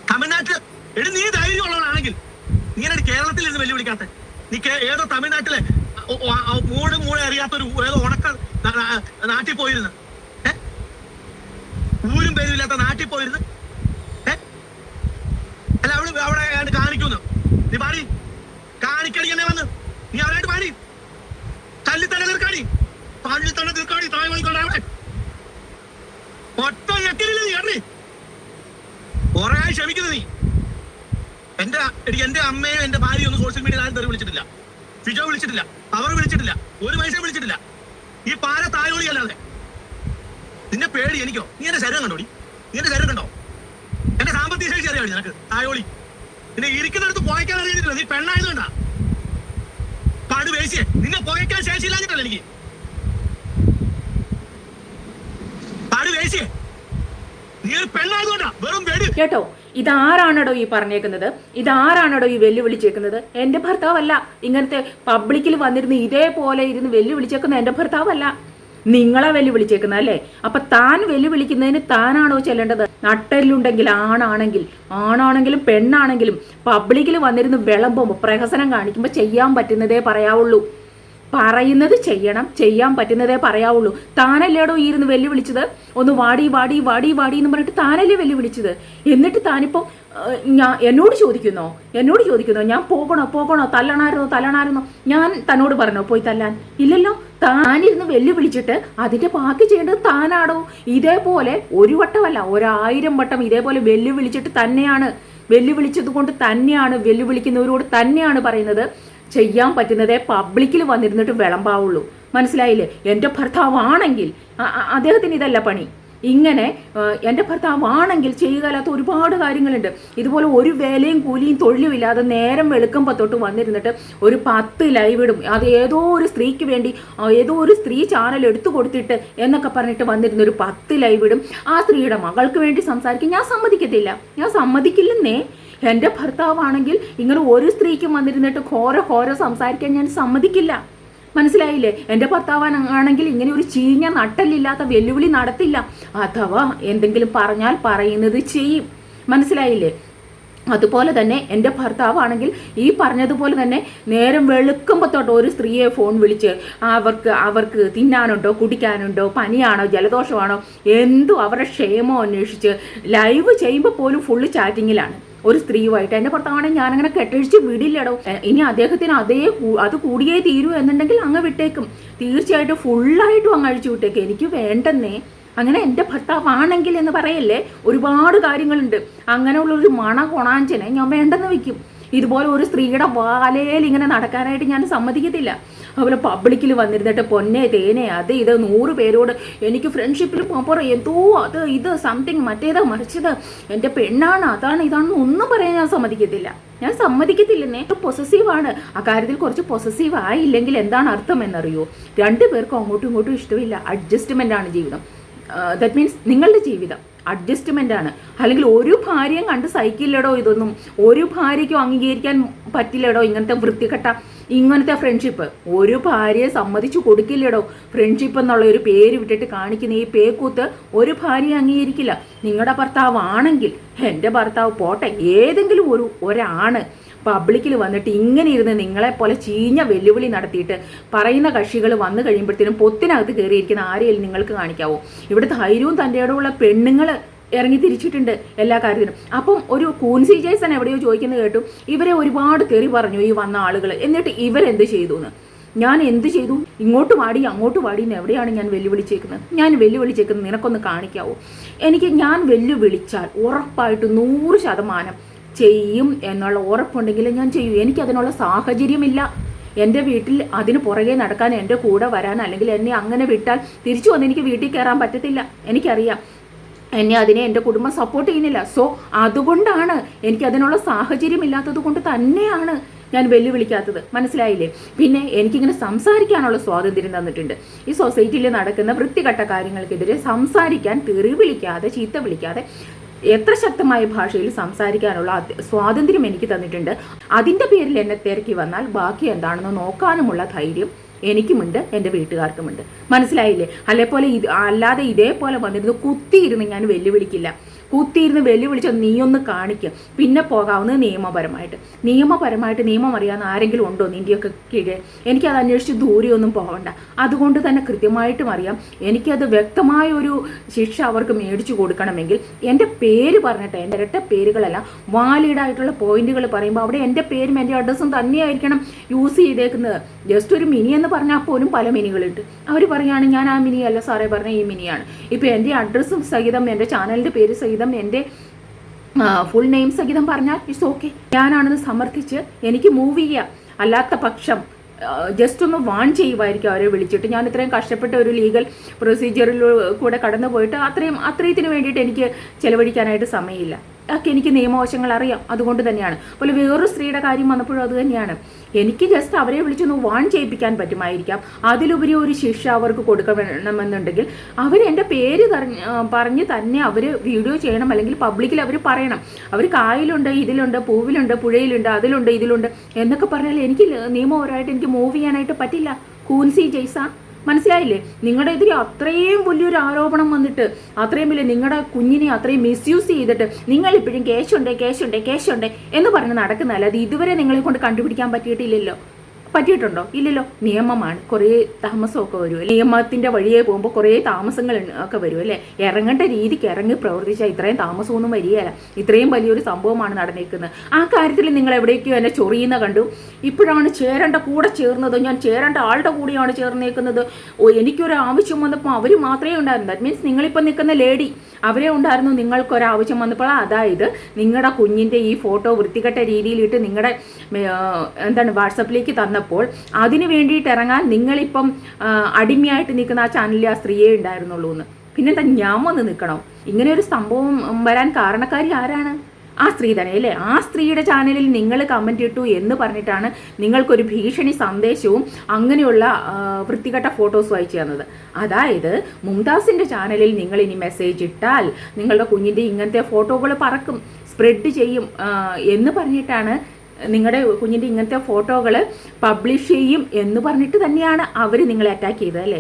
തമിഴ്നാട്ടിൽ എടി നീ ധൈര്യമുള്ളവളാണെങ്കിൽ നീ എടി കേരളത്തിൽ ഇരുന്ന് വെല്ലുവിളിക്കാത്ത? നീ ഏതോ തമിഴ്നാട്ടിലെ മൂടെ അറിയാത്തൊരു ഏതോ ഉണക്ക നാട്ടിൽ പോയിരുന്ന്, ഊരും പേരും ഇല്ലാത്ത നാട്ടിൽ പോയിരുന്ന് അല്ല അവിടെ കാണിക്കുന്നു. നീ പാടി കാണിക്കടി എന്നെ വന്ന്. നീ അവരായിട്ട് പാടി. തല്ലിത്തന്നെ തീർക്കാടി. താഴെ വളിക്കൊണ്ടാവട്ടെ. ഒറ്റ ഞെക്കിലില്ല നീ കണ്ടി. എന്റെ അമ്മയും എന്റെ ഭാര്യയും ഒന്നും സോഷ്യൽ മീഡിയയിൽ ആരും തെറി വിളിച്ചിട്ടില്ല. ഫിജോ വിളിച്ചിട്ടില്ല, അവർ വിളിച്ചിട്ടില്ല, ഒരു പൈസ വിളിച്ചിട്ടില്ല. ഈ പാല തായോളി അല്ലാതെ. നിന്നെ പേടി എനിക്കോ? നീ എന്റെ ശരീരം കണ്ടോടി? നീ എന്റെ ശരീരം കണ്ടോ? എന്റെ സാമ്പത്തിക ശേഷി അറിയാം നിനക്ക്? തായോളി നിന്നെ ഇരിക്കുന്നിടത്ത് പോയക്കാൻ അറിയുന്നില്ല. നീ പെണ്ണായതുകൊണ്ടാ. പാട് വേശിയെ നിന്നെ പോയക്കാൻ ശേഷിയില്ലാഞ്ഞിട്ടല്ല എനിക്ക്. പാട് വേശിയെ നീ ഒരു പെണ്ണായതുകൊണ്ടാ. വെറും പേടി കേട്ടോ. ഇതാരാണോ ഈ പറഞ്ഞേക്കുന്നത്? ഇതാരാണോ ഈ വെല്ലുവിളിച്ചേക്കുന്നത്? എൻ്റെ ഭർത്താവല്ല. ഇങ്ങനത്തെ പബ്ലിക്കിൽ വന്നിരുന്ന് ഇതേപോലെ ഇരുന്ന് വെല്ലുവിളിച്ചേക്കുന്ന എൻ്റെ ഭർത്താവല്ല. നിങ്ങളെ വെല്ലുവിളിച്ചേക്കുന്ന അല്ലേ? അപ്പൊ താൻ വെല്ലുവിളിക്കുന്നതിന് താനാണോ ചെല്ലേണ്ടത്? നട്ടെല്ലുണ്ടെങ്കിൽ ആണാണെങ്കിലും പെണ്ണാണെങ്കിലും പബ്ലിക്കിൽ വന്നിരുന്ന് വിളമ്പുമ്പോൾ പ്രഹസനം കാണിക്കുമ്പോൾ ചെയ്യാൻ പറ്റുന്നതേ പറയാവുള്ളൂ. പറയുന്നത് ചെയ്യണം, ചെയ്യാൻ പറ്റുന്നതേ പറയാവുള്ളൂ. താനല്ലേടോ ഈ ഇരുന്ന് വെല്ലുവിളിച്ചത്? ഒന്ന് വാടി വാടി വാടി വാടി എന്ന് പറഞ്ഞിട്ട് താനല്ലേ വെല്ലുവിളിച്ചത്? എന്നിട്ട് താനിപ്പോൾ എന്നോട് ചോദിക്കുന്നോ ഞാൻ പോകണോ തല്ലണായിരുന്നോ? ഞാൻ തന്നോട് പറഞ്ഞോ പോയി തല്ലാൻ? ഇല്ലല്ലോ. താനിരുന്ന് വെല്ലുവിളിച്ചിട്ട് അതിന്റെ ബാക്കി ചെയ്യേണ്ടത് താനാടോ. ഇതേപോലെ ഒരു വട്ടമല്ല 1000 വട്ടം ഇതേപോലെ വെല്ലുവിളിച്ചിട്ട് തന്നെയാണ്, വെല്ലുവിളിച്ചത് കൊണ്ട് തന്നെയാണ്, വെല്ലുവിളിക്കുന്നവരോട് തന്നെയാണ് പറയുന്നത് ചെയ്യാൻ പറ്റുന്നതേ പബ്ലിക്കിൽ വന്നിരുന്നിട്ട് വിളമ്പാവുള്ളൂ. മനസ്സിലായില്ലേ? എൻ്റെ ഭർത്താവാണെങ്കിൽ അദ്ദേഹത്തിന് ഇതല്ല പണി. ഇങ്ങനെ എൻ്റെ ഭർത്താവാണെങ്കിൽ ചെയ്യുകയില്ലാത്ത ഒരുപാട് കാര്യങ്ങളുണ്ട്. ഇതുപോലെ ഒരു വേലയും കൂലിയും തൊഴിലും ഇല്ലാതെ നേരം വെളുക്കുമ്പോൾ തൊട്ട് വന്നിരുന്നിട്ട് ഒരു 10 ലൈവ് ഇടും. അത് ഏതോ ഒരു സ്ത്രീക്ക് വേണ്ടി ഏതോ ഒരു സ്ത്രീ ചാനൽ എടുത്തു കൊടുത്തിട്ട് എന്നൊക്കെ പറഞ്ഞിട്ട് വന്നിരുന്ന ഒരു 10 ലൈവ് ഇടും. ആ സ്ത്രീയുടെ മകൾക്ക് വേണ്ടി സംസാരിക്കും. ഞാൻ സമ്മതിക്കില്ലെന്നേ. എൻ്റെ ഭർത്താവാണെങ്കിൽ ഇങ്ങനെ ഒരു സ്ത്രീക്കും വന്നിരുന്നിട്ട് ഘോര സംസാരിക്കാൻ ഞാൻ സമ്മതിക്കില്ല. മനസ്സിലായില്ലേ? എൻ്റെ ഭർത്താവാണെങ്കിൽ ഇങ്ങനെ ഒരു ചീഞ്ഞ നട്ടല്ലില്ലാത്ത വെല്ലുവിളി നടത്തില്ല. അഥവാ എന്തെങ്കിലും പറഞ്ഞാൽ പറയുന്നത് ചെയ്യും. മനസ്സിലായില്ലേ? അതുപോലെ തന്നെ എൻ്റെ ഭർത്താവാണെങ്കിൽ ഈ പറഞ്ഞതുപോലെ തന്നെ നേരം വെളുക്കുമ്പോൾ തൊട്ട് ഒരു സ്ത്രീയെ ഫോൺ വിളിച്ച് അവർക്ക് തിന്നാനുണ്ടോ, കുടിക്കാനുണ്ടോ, പനിയാണോ, ജലദോഷമാണോ, എന്തോ അവരുടെ ക്ഷേമം അന്വേഷിച്ച് ലൈവ് ചെയ്യുമ്പോൾ പോലും ഫുള്ള് ചാറ്റിങ്ങിലാണ് ഒരു സ്ത്രീയുമായിട്ട്. എൻ്റെ ഭർത്താവാണെങ്കിൽ ഞാനങ്ങനെ കെട്ടഴിച്ച് വിടില്ലടോ. ഇനി അദ്ദേഹത്തിന് അത് കൂടിയേ തീരൂ എന്നുണ്ടെങ്കിൽ അങ്ങ് വിട്ടേക്കും. തീർച്ചയായിട്ടും ഫുള്ളായിട്ടും അങ്ങ് അഴിച്ചു വിട്ടേക്കും. എനിക്ക് വേണ്ടെന്നേ. അങ്ങനെ എൻ്റെ ഭർത്താവാണെങ്കിൽ എന്ന് പറയല്ലേ, ഒരുപാട് കാര്യങ്ങളുണ്ട്. അങ്ങനെയുള്ളൊരു കൊണാഞ്ചനെ ഞാൻ വേണ്ടെന്ന് വെക്കും. ഇതുപോലെ ഒരു സ്ത്രീയുടെ വാലയിൽ ഇങ്ങനെ നടക്കാനായിട്ട് ഞാൻ സമ്മതിക്കത്തില്ല. അതുപോലെ പബ്ലിക്കിൽ വന്നിരുന്നിട്ട് പൊന്നെ തേനെ ഇത് 100 പേരോട് എനിക്ക് ഫ്രണ്ട്ഷിപ്പിൽ പോകുമ്പോൾ എന്തോ ഇത് സംതിങ് മറ്റേത് മറിച്ചത് എൻ്റെ പെണ്ണാണ് ഇതാണെന്ന് ഒന്നും പറയാൻ ഞാൻ സമ്മതിക്കത്തില്ലെന്നേ. പൊസസീവാണ്. അക്കാര്യത്തിൽ കുറച്ച് പൊസസീവ് ആയില്ലെങ്കിൽ എന്താണ് അർത്ഥം എന്നറിയോ? 2 പേർക്കും അങ്ങോട്ടും ഇങ്ങോട്ടും ഇഷ്ടമില്ല. അഡ്ജസ്റ്റ്മെൻ്റ് ആണ് ജീവിതം. ദാറ്റ് മീൻസ് നിങ്ങളുടെ ജീവിതം അഡ്ജസ്റ്റ്മെൻ്റ് ആണ്. അല്ലെങ്കിൽ ഒരു ഭാര്യയും കണ്ട് സഹിക്കില്ലടോ ഇതൊന്നും. ഒരു ഭാര്യയ്ക്കും അംഗീകരിക്കാൻ പറ്റില്ലടോ ഇങ്ങനത്തെ ഫ്രണ്ട്ഷിപ്പ്. ഒരു ഭാര്യയെ സമ്മതിച്ചു കൊടുക്കില്ലടോ. ഫ്രണ്ട്ഷിപ്പ് എന്നുള്ള ഒരു പേര് വിട്ടിട്ട് കാണിക്കുന്ന ഈ പേക്കൂത്ത് ഒരു ഭാര്യയെ അംഗീകരിക്കില്ല. നിങ്ങളുടെ ഭർത്താവാണെങ്കിൽ, എൻ്റെ ഭർത്താവ് പോട്ടെ, ഏതെങ്കിലും ഒരാണ് പബ്ലിക്കിൽ വന്നിട്ട് ഇങ്ങനെ ഇരുന്ന് നിങ്ങളെപ്പോലെ ചീഞ്ഞ വെല്ലുവിളി നടത്തിയിട്ട് പറയുന്ന കക്ഷികൾ വന്നു കഴിയുമ്പോഴത്തേനും പൊത്തിനകത്ത് കയറിയിരിക്കുന്ന ആരെയും നിങ്ങൾക്ക് കാണിക്കാവോ? ഇവിടെ ധൈര്യവും തൻ്റെ ഇടമുള്ള പെണ്ണുങ്ങൾ ഇറങ്ങി തിരിച്ചിട്ടുണ്ട് എല്ലാ കാര്യത്തിനും. അപ്പം ഒരു കൂൻസി ജേസൺ എവിടെയോ ചോദിക്കുന്നത് കേട്ടു, ഇവരെ ഒരുപാട് തെറി പറഞ്ഞു ഈ വന്ന ആളുകൾ, എന്നിട്ട് ഇവരെന്ത് ചെയ്തു എന്ന്. ഞാൻ എന്ത് ചെയ്തു? ഇങ്ങോട്ട് വാടി അങ്ങോട്ട് വാടി എന്ന് എവിടെയാണ് ഞാൻ വെല്ലുവിളിച്ചേക്കുന്നത്? നിനക്കൊന്ന് കാണിക്കാവോ? ഞാൻ വെല്ലുവിളിച്ചാൽ ഉറപ്പായിട്ട് 100% ചെയ്യും എന്നുള്ള ഉറപ്പുണ്ടെങ്കിൽ ഞാൻ ചെയ്യും. എനിക്കതിനുള്ള സാഹചര്യമില്ല. എൻ്റെ വീട്ടിൽ അതിന് പുറകെ നടക്കാൻ, എൻ്റെ കൂടെ വരാൻ, അല്ലെങ്കിൽ എന്നെ അങ്ങനെ വിട്ടാൽ തിരിച്ചു വന്ന് എനിക്ക് വീട്ടിൽ കയറാൻ പറ്റത്തില്ല. എനിക്കറിയാം അതിനെ എൻ്റെ കുടുംബം സപ്പോർട്ട് ചെയ്യുന്നില്ല. സോ അതുകൊണ്ടാണ് എനിക്കതിനുള്ള സാഹചര്യമില്ലാത്തത് കൊണ്ട് തന്നെയാണ് ഞാൻ വെല്ലുവിളിക്കാത്തത്. മനസ്സിലായില്ലേ? പിന്നെ എനിക്കിങ്ങനെ സംസാരിക്കാനുള്ള സ്വാതന്ത്ര്യം തന്നിട്ടുണ്ട്. ഈ സൊസൈറ്റിയിൽ നടക്കുന്ന വൃത്തികെട്ട കാര്യങ്ങൾക്കെതിരെ സംസാരിക്കാൻ, തെറി വിളിക്കാതെ, ചീത്ത വിളിക്കാതെ, എത്ര ശക്തമായ ഭാഷയിൽ സംസാരിക്കാനുള്ള സ്വാതന്ത്ര്യം എനിക്ക് തന്നിട്ടുണ്ട്. അതിൻ്റെ പേരിൽ എന്നെ തിരക്കി വന്നാൽ ബാക്കി എന്താണെന്ന് നോക്കാനുമുള്ള ധൈര്യം എനിക്കുമുണ്ട്, എൻ്റെ വീട്ടുകാർക്കുമുണ്ട്. മനസ്സിലായില്ലേ? അല്ലാതെ ഇതേപോലെ വന്നിരുന്ന് കുത്തിയിരുന്ന് ഞാൻ വെല്ലുവിളിക്കില്ല. കുത്തിയിരുന്ന് വെല്ലുവിളിച്ചാൽ നീയൊന്ന് കാണിക്കും. പിന്നെ പോകാവുന്നത് നിയമപരമായിട്ട് നിയമം അറിയാവുന്ന ആരെങ്കിലും ഉണ്ടോ നിൻ്റെയൊക്കെ കീഴേ? എനിക്കത് അന്വേഷിച്ച് ദൂരെയൊന്നും പോകണ്ട. അതുകൊണ്ട് തന്നെ കൃത്യമായിട്ടും അറിയാം, എനിക്കത് വ്യക്തമായൊരു ശിക്ഷ അവർക്ക് മേടിച്ചു കൊടുക്കണമെങ്കിൽ എൻ്റെ പേര് പറഞ്ഞിട്ട്, എൻ്റെ ഇരട്ട പേരുകളെല്ലാം വാലിഡായിട്ടുള്ള പോയിന്റുകൾ പറയുമ്പോൾ അവിടെ എൻ്റെ പേരും എൻ്റെ അഡ്രസ്സും തന്നെയായിരിക്കണം യൂസ് ചെയ്തേക്കുന്നത്. ജസ്റ്റ് ഒരു മിനി എന്ന് പറഞ്ഞാൽ പോലും പല മിനികളുണ്ട്. അവർ പറയുകയാണ് ഞാൻ ആ മിനി അല്ല സാറേ പറഞ്ഞ ഈ മിനിയാണ്. ഇപ്പോൾ എൻ്റെ അഡ്രസ്സും സഹിതം, എൻ്റെ ചാനലിൻ്റെ പേര് സഹിതം, എൻ്റെ ഫുൾ നെയിം സഹിതം പറഞ്ഞാൽ ഇറ്റ്സ് ഓക്കെ, ഞാനാണെന്ന് സമർത്ഥിച്ച് എനിക്ക് മൂവ് ചെയ്യാം. അല്ലാത്ത പക്ഷം ജസ്റ്റ് ഒന്ന് വാൺ ചെയ്യുമായിരിക്കും അവരെ വിളിച്ചിട്ട്. ഞാൻ ഇത്രയും കഷ്ടപ്പെട്ട ഒരു ലീഗൽ പ്രൊസീജിയറിൽ കൂടെ കടന്നു പോയിട്ട് അത്രയത്തിന് വേണ്ടിയിട്ട് എനിക്ക് ചിലവഴിക്കാനായിട്ട് സമയമില്ല. ഒക്കെ എനിക്ക് നിയമവശങ്ങൾ അറിയാം. അതുകൊണ്ട് തന്നെയാണ്. അതുപോലെ വേറൊരു സ്ത്രീയുടെ കാര്യം വന്നപ്പോഴും അത് തന്നെയാണ്. എനിക്ക് ജസ്റ്റ് അവരെ വിളിച്ചൊന്ന് വാൺ ചെയ്യിപ്പിക്കാൻ പറ്റുമായിരിക്കാം. അതിലുപരി ഒരു ശിക്ഷ അവർക്ക് കൊടുക്കണമെന്നുണ്ടെങ്കിൽ അവർ എൻ്റെ പേര് പറഞ്ഞ് തന്നെ അവർ വീഡിയോ ചെയ്യണം, അല്ലെങ്കിൽ പബ്ലിക്കിൽ അവർ പറയണം. അവർ കായലുണ്ട്, ഇതിലുണ്ട്, പൂവിലുണ്ട്, പുഴയിലുണ്ട്, അതിലുണ്ട്, ഇതിലുണ്ട് എന്നൊക്കെ പറഞ്ഞാൽ എനിക്ക് നിയമപരമായിട്ട് എനിക്ക് മൂവ് ചെയ്യാനായിട്ട് പറ്റില്ല. കൂൻസി ജയ്സ, മനസ്സിലായില്ലേ? നിങ്ങളുടെ എതിരെ അത്രയും വലിയൊരു ആരോപണം വന്നിട്ട്, അത്രയും വലിയ നിങ്ങളുടെ കുഞ്ഞിനെ അത്രയും മിസ്യൂസ് ചെയ്തിട്ട് നിങ്ങളിപ്പോഴും കേശുണ്ട് എന്ന് പറഞ്ഞ് നടക്കുന്നതല്ല. അത് ഇതുവരെ നിങ്ങളെ കൊണ്ട് കണ്ടുപിടിക്കാൻ പറ്റിയിട്ടുണ്ടോ? ഇല്ലല്ലോ. നിയമമാണ്, കുറേ താമസമൊക്കെ വരും. നിയമത്തിൻ്റെ വഴിയെ പോകുമ്പോൾ കുറേ താമസങ്ങൾ ഒക്കെ വരും അല്ലേ? ഇറങ്ങേണ്ട രീതിക്ക് ഇറങ്ങി പ്രവർത്തിച്ചാൽ ഇത്രയും താമസമൊന്നും വരികയല്ല. ഇത്രയും വലിയൊരു സംഭവമാണ് നടന്നേക്കുന്നത്. ആ കാര്യത്തിൽ നിങ്ങൾ എവിടേക്കോ എന്നെ ചൊറിയുന്ന കണ്ടു. ഇപ്പോഴാണ് ചേരേണ്ട കൂടെ ചേർന്നത്, ഞാൻ ചേരേണ്ട ആളുടെ കൂടെയാണ് ചേർന്നേക്കുന്നത്. എനിക്കൊരു ആവശ്യം വന്നപ്പോൾ അവർ മാത്രമേ ഉണ്ടായിരുന്നു. ദാറ്റ് മീൻസ് നിങ്ങളിപ്പോൾ നിൽക്കുന്ന ലേഡി അവരെ ഉണ്ടായിരുന്നു. നിങ്ങൾക്കൊരാവശ്യം വന്നപ്പോൾ, അതായത് നിങ്ങളുടെ കുഞ്ഞിൻ്റെ ഈ ഫോട്ടോ വൃത്തികെട്ട രീതിയിലിട്ട് നിങ്ങളുടെ വാട്സപ്പിലേക്ക് തന്നപ്പോൾ അതിന് വേണ്ടിയിട്ട് ഇറങ്ങാൻ നിങ്ങളിപ്പം അടിമയായിട്ട് നിൽക്കുന്ന ആ ചാനലിൽ ആ സ്ത്രീയെ ഉണ്ടായിരുന്നുള്ളൂ എന്ന്. പിന്നെന്താ ഞാൻ വന്ന് നിൽക്കണോ? ഇങ്ങനെ ഒരു സംഭവം വരാൻ കാരണക്കാരി ആരാണ്? ആ സ്ത്രീ തന്നെ അല്ലേ? ആ സ്ത്രീയുടെ ചാനലിൽ നിങ്ങൾ കമൻറ്റ് ഇട്ടു എന്ന് പറഞ്ഞിട്ടാണ് നിങ്ങൾക്കൊരു ഭീഷണി സന്ദേശവും അങ്ങനെയുള്ള വൃത്തികെട്ട ഫോട്ടോസും അയച്ചു തന്നത്. അതായത് മുംതാസിൻ്റെ ചാനലിൽ നിങ്ങൾ ഇനി മെസ്സേജ് ഇട്ടാൽ നിങ്ങളുടെ കുഞ്ഞിൻ്റെ ഇങ്ങനത്തെ ഫോട്ടോകൾ പറക്കും, സ്പ്രെഡ് ചെയ്യും എന്ന് പറഞ്ഞിട്ടാണ്, നിങ്ങളുടെ കുഞ്ഞിൻ്റെ ഇങ്ങനത്തെ ഫോട്ടോകൾ പബ്ലിഷ് ചെയ്യും എന്ന് പറഞ്ഞിട്ട് തന്നെയാണ് അവർ നിങ്ങളെ അറ്റാക്ക് ചെയ്തത് അല്ലേ?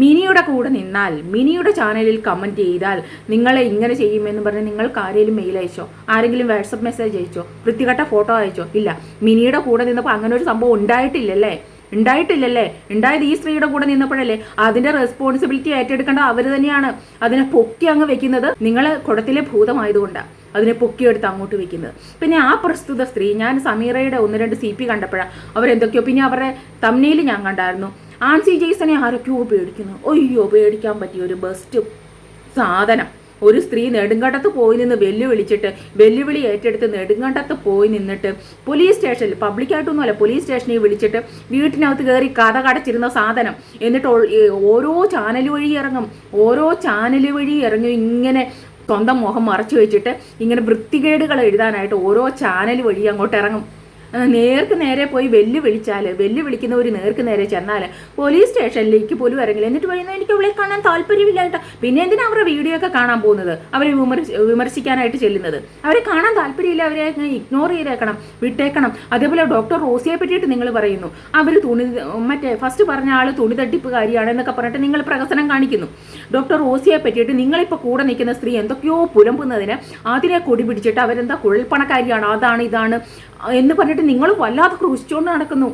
മിനിയുടെ കൂടെ നിന്നാൽ, മിനിയുടെ ചാനലിൽ കമൻറ്റ് ചെയ്താൽ നിങ്ങളെ ഇങ്ങനെ ചെയ്യുമെന്ന് പറഞ്ഞ് നിങ്ങൾക്ക് ആരെങ്കിലും മെയിൽ അയച്ചോ? ആരെങ്കിലും വാട്സപ്പ് മെസ്സേജ് അയച്ചോ? വൃത്തികെട്ട ഫോട്ടോ അയച്ചോ? ഇല്ല. മിനിയുടെ കൂടെ നിന്നപ്പോൾ അങ്ങനെ ഒരു സംഭവം ഉണ്ടായിട്ടില്ലല്ലേ? ഉണ്ടായത് ഈ സ്ത്രീയുടെ കൂടെ നിന്നപ്പോഴല്ലേ? അതിന്റെ റെസ്പോൺസിബിലിറ്റി ഏറ്റെടുക്കേണ്ടത് അവർ തന്നെയാണ്. അതിനെ പൊക്കി അങ്ങ് വെക്കുന്നത് നിങ്ങൾ കുടത്തിലെ ഭൂതമായതുകൊണ്ടാണ് അതിനെ പൊക്കിയെടുത്ത് അങ്ങോട്ട് വെക്കുന്നത്. പിന്നെ ആ പ്രസ്തുത സ്ത്രീ, ഞാൻ സമീറയുടെ 1-2 CP കണ്ടപ്പോഴാണ് അവരെന്തൊക്കെയോ, പിന്നെ അവരുടെ തമ്മിൽ ഞാൻ കണ്ടായിരുന്നു, ആൻസി ജെയ്സനെ ആരൊക്കെയോ പേടിക്കുന്നു. അയ്യോ, പേടിക്കാൻ പറ്റിയ ഒരു ബെസ്റ്റ് സാധനം. ഒരു സ്ത്രീ നെടുങ്കണ്ടത്ത് പോയി നിന്ന് വെല്ലുവിളി ഏറ്റെടുത്ത് നെടുങ്കണ്ടത്ത് പോയി നിന്നിട്ട് പോലീസ് സ്റ്റേഷനിൽ, പബ്ലിക്കായിട്ടൊന്നുമല്ല, പോലീസ് സ്റ്റേഷനിൽ വിളിച്ചിട്ട് വീട്ടിനകത്ത് കയറി കഥ കടച്ചിരുന്ന സാധനം. എന്നിട്ട് ഓരോ ചാനൽ വഴി ഇറങ്ങി ഇങ്ങനെ സ്വന്തം മുഖം മറച്ചു വെച്ചിട്ട് ഇങ്ങനെ വൃത്തികേടുകൾ എഴുതാനായിട്ട് ഓരോ ചാനൽ വഴി അങ്ങോട്ട് ഇറങ്ങും. നേർക്ക് നേരെ പോയി വെല്ലുവിളിക്കുന്നവർ നേർക്ക് നേരെ ചെന്നാൽ പോലീസ് സ്റ്റേഷനിലേക്ക് പോലും ഇറങ്ങില്ല. എന്നിട്ട് പറയുന്നത് എനിക്ക് അവളെ കാണാൻ താല്പര്യമില്ല കേട്ടോ. പിന്നെ എന്തിനാ അവരുടെ വീഡിയോ ഒക്കെ കാണാൻ പോകുന്നത്? അവരെ വിമർശിക്കാനായിട്ട് ചെല്ലുന്നത്? അവരെ കാണാൻ താല്പര്യമില്ല, അവരെ ഇഗ്നോർ ചെയ്തേക്കണം, വിട്ടേക്കണം. അതേപോലെ ഡോക്ടർ റോസിയെ പറ്റിയിട്ട് നിങ്ങൾ പറയുന്നു, അവർ ഫസ്റ്റ് പറഞ്ഞ ആൾ തുണി തട്ടിപ്പുകാരിയാണ് എന്നൊക്കെ പറഞ്ഞിട്ട് നിങ്ങൾ പ്രഹസനം കാണിക്കുന്നു. ഡോക്ടർ റോസിയെ പറ്റിയിട്ട് നിങ്ങളിപ്പോൾ കൂടെ നിൽക്കുന്ന സ്ത്രീ എന്തൊക്കെയോ പുലമ്പുന്നതിന് അതിനെ കൊടി പിടിച്ചിട്ട് അവരെന്താ കുഴൽപ്പണക്കാരിയാണ്, അതാണ് ഇതാണ് എന്ന് പറഞ്ഞിട്ട് നിങ്ങൾ വല്ലാതെ ക്രൂശിച്ചുകൊണ്ട് നടക്കുന്നു.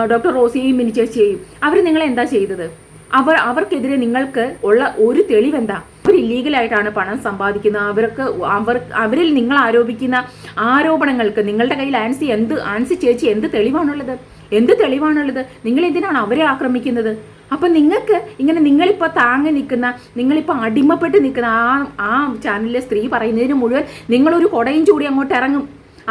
ഡോക്ടർ റോസിയെയും മിനി ചേച്ചിയെയും അവർ നിങ്ങളെ എന്താ ചെയ്തത്? അവർക്കെതിരെ നിങ്ങൾക്ക് ഉള്ള ഒരു തെളിവെന്താ? അവർ ഇല്ലീഗലായിട്ടാണ് പണം സമ്പാദിക്കുന്നത്. അവരിൽ നിങ്ങൾ ആരോപിക്കുന്ന ആരോപണങ്ങൾക്ക് നിങ്ങളുടെ കയ്യിൽ ആൻസി ചേച്ചി എന്ത് തെളിവാണുള്ളത്? നിങ്ങൾ എന്തിനാണ് അവരെ ആക്രമിക്കുന്നത്? അപ്പം നിങ്ങൾക്ക് ഇങ്ങനെ നിങ്ങളിപ്പോൾ താങ്ങി നിൽക്കുന്ന, നിങ്ങളിപ്പോൾ അടിമപ്പെട്ട് നിൽക്കുന്ന ആ ചാനലിലെ സ്ത്രീ പറയുന്നതിന് മുഴുവൻ നിങ്ങളൊരു കൊടയും ചൂടി അങ്ങോട്ട് ഇറങ്ങും.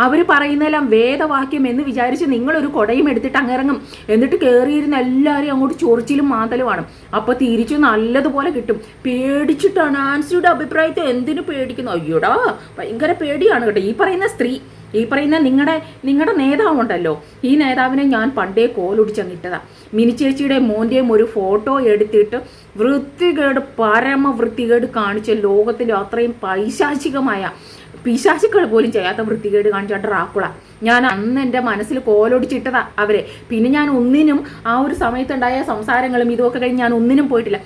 അവർ പറയുന്നതെല്ലാം വേദവാക്യം എന്ന് വിചാരിച്ച് നിങ്ങളൊരു കൊടയും എടുത്തിട്ട് അങ്ങിറങ്ങും. എന്നിട്ട് കയറിയിരുന്ന എല്ലാവരും അങ്ങോട്ട് ചൊറിച്ചിലും മാന്തലുമാണ്. അപ്പോൾ തിരിച്ചു നല്ലതുപോലെ കിട്ടും. പേടിച്ചിട്ടാണ്. ആൻസിയുടെ അഭിപ്രായത്തെ എന്തിനു പേടിക്കുന്നു? അയ്യോടാ, ഭയങ്കര പേടിയാണ് കേട്ടോ. ഈ പറയുന്ന നിങ്ങളുടെ നേതാവുണ്ടല്ലോ, ഈ നേതാവിനെ ഞാൻ പണ്ടേ കോലൊടിച്ചങ്ങിട്ടതാ. മിനിച്ചേച്ചിയുടെ മോൻ്റെയും ഒരു ഫോട്ടോ എടുത്തിട്ട് പരമ വൃത്തികേട് കാണിച്ച ലോകത്തിലെ അത്രയും പിശാചുക്കൾ പോലും ചെയ്യാത്ത വൃത്തികേട് കാണിച്ച ഡ്രാക്കുള. ഞാൻ അന്ന് എൻ്റെ മനസ്സിൽ കോലൊടിച്ചിട്ടതാ അവരെ. പിന്നെ ഞാൻ ഒന്നിനും ആ ഒരു സമയത്തുണ്ടായ സംസാരങ്ങളും ഇതുമൊക്കെ കഴിഞ്ഞ് ഞാൻ ഒന്നിനും പോയിട്ടില്ല.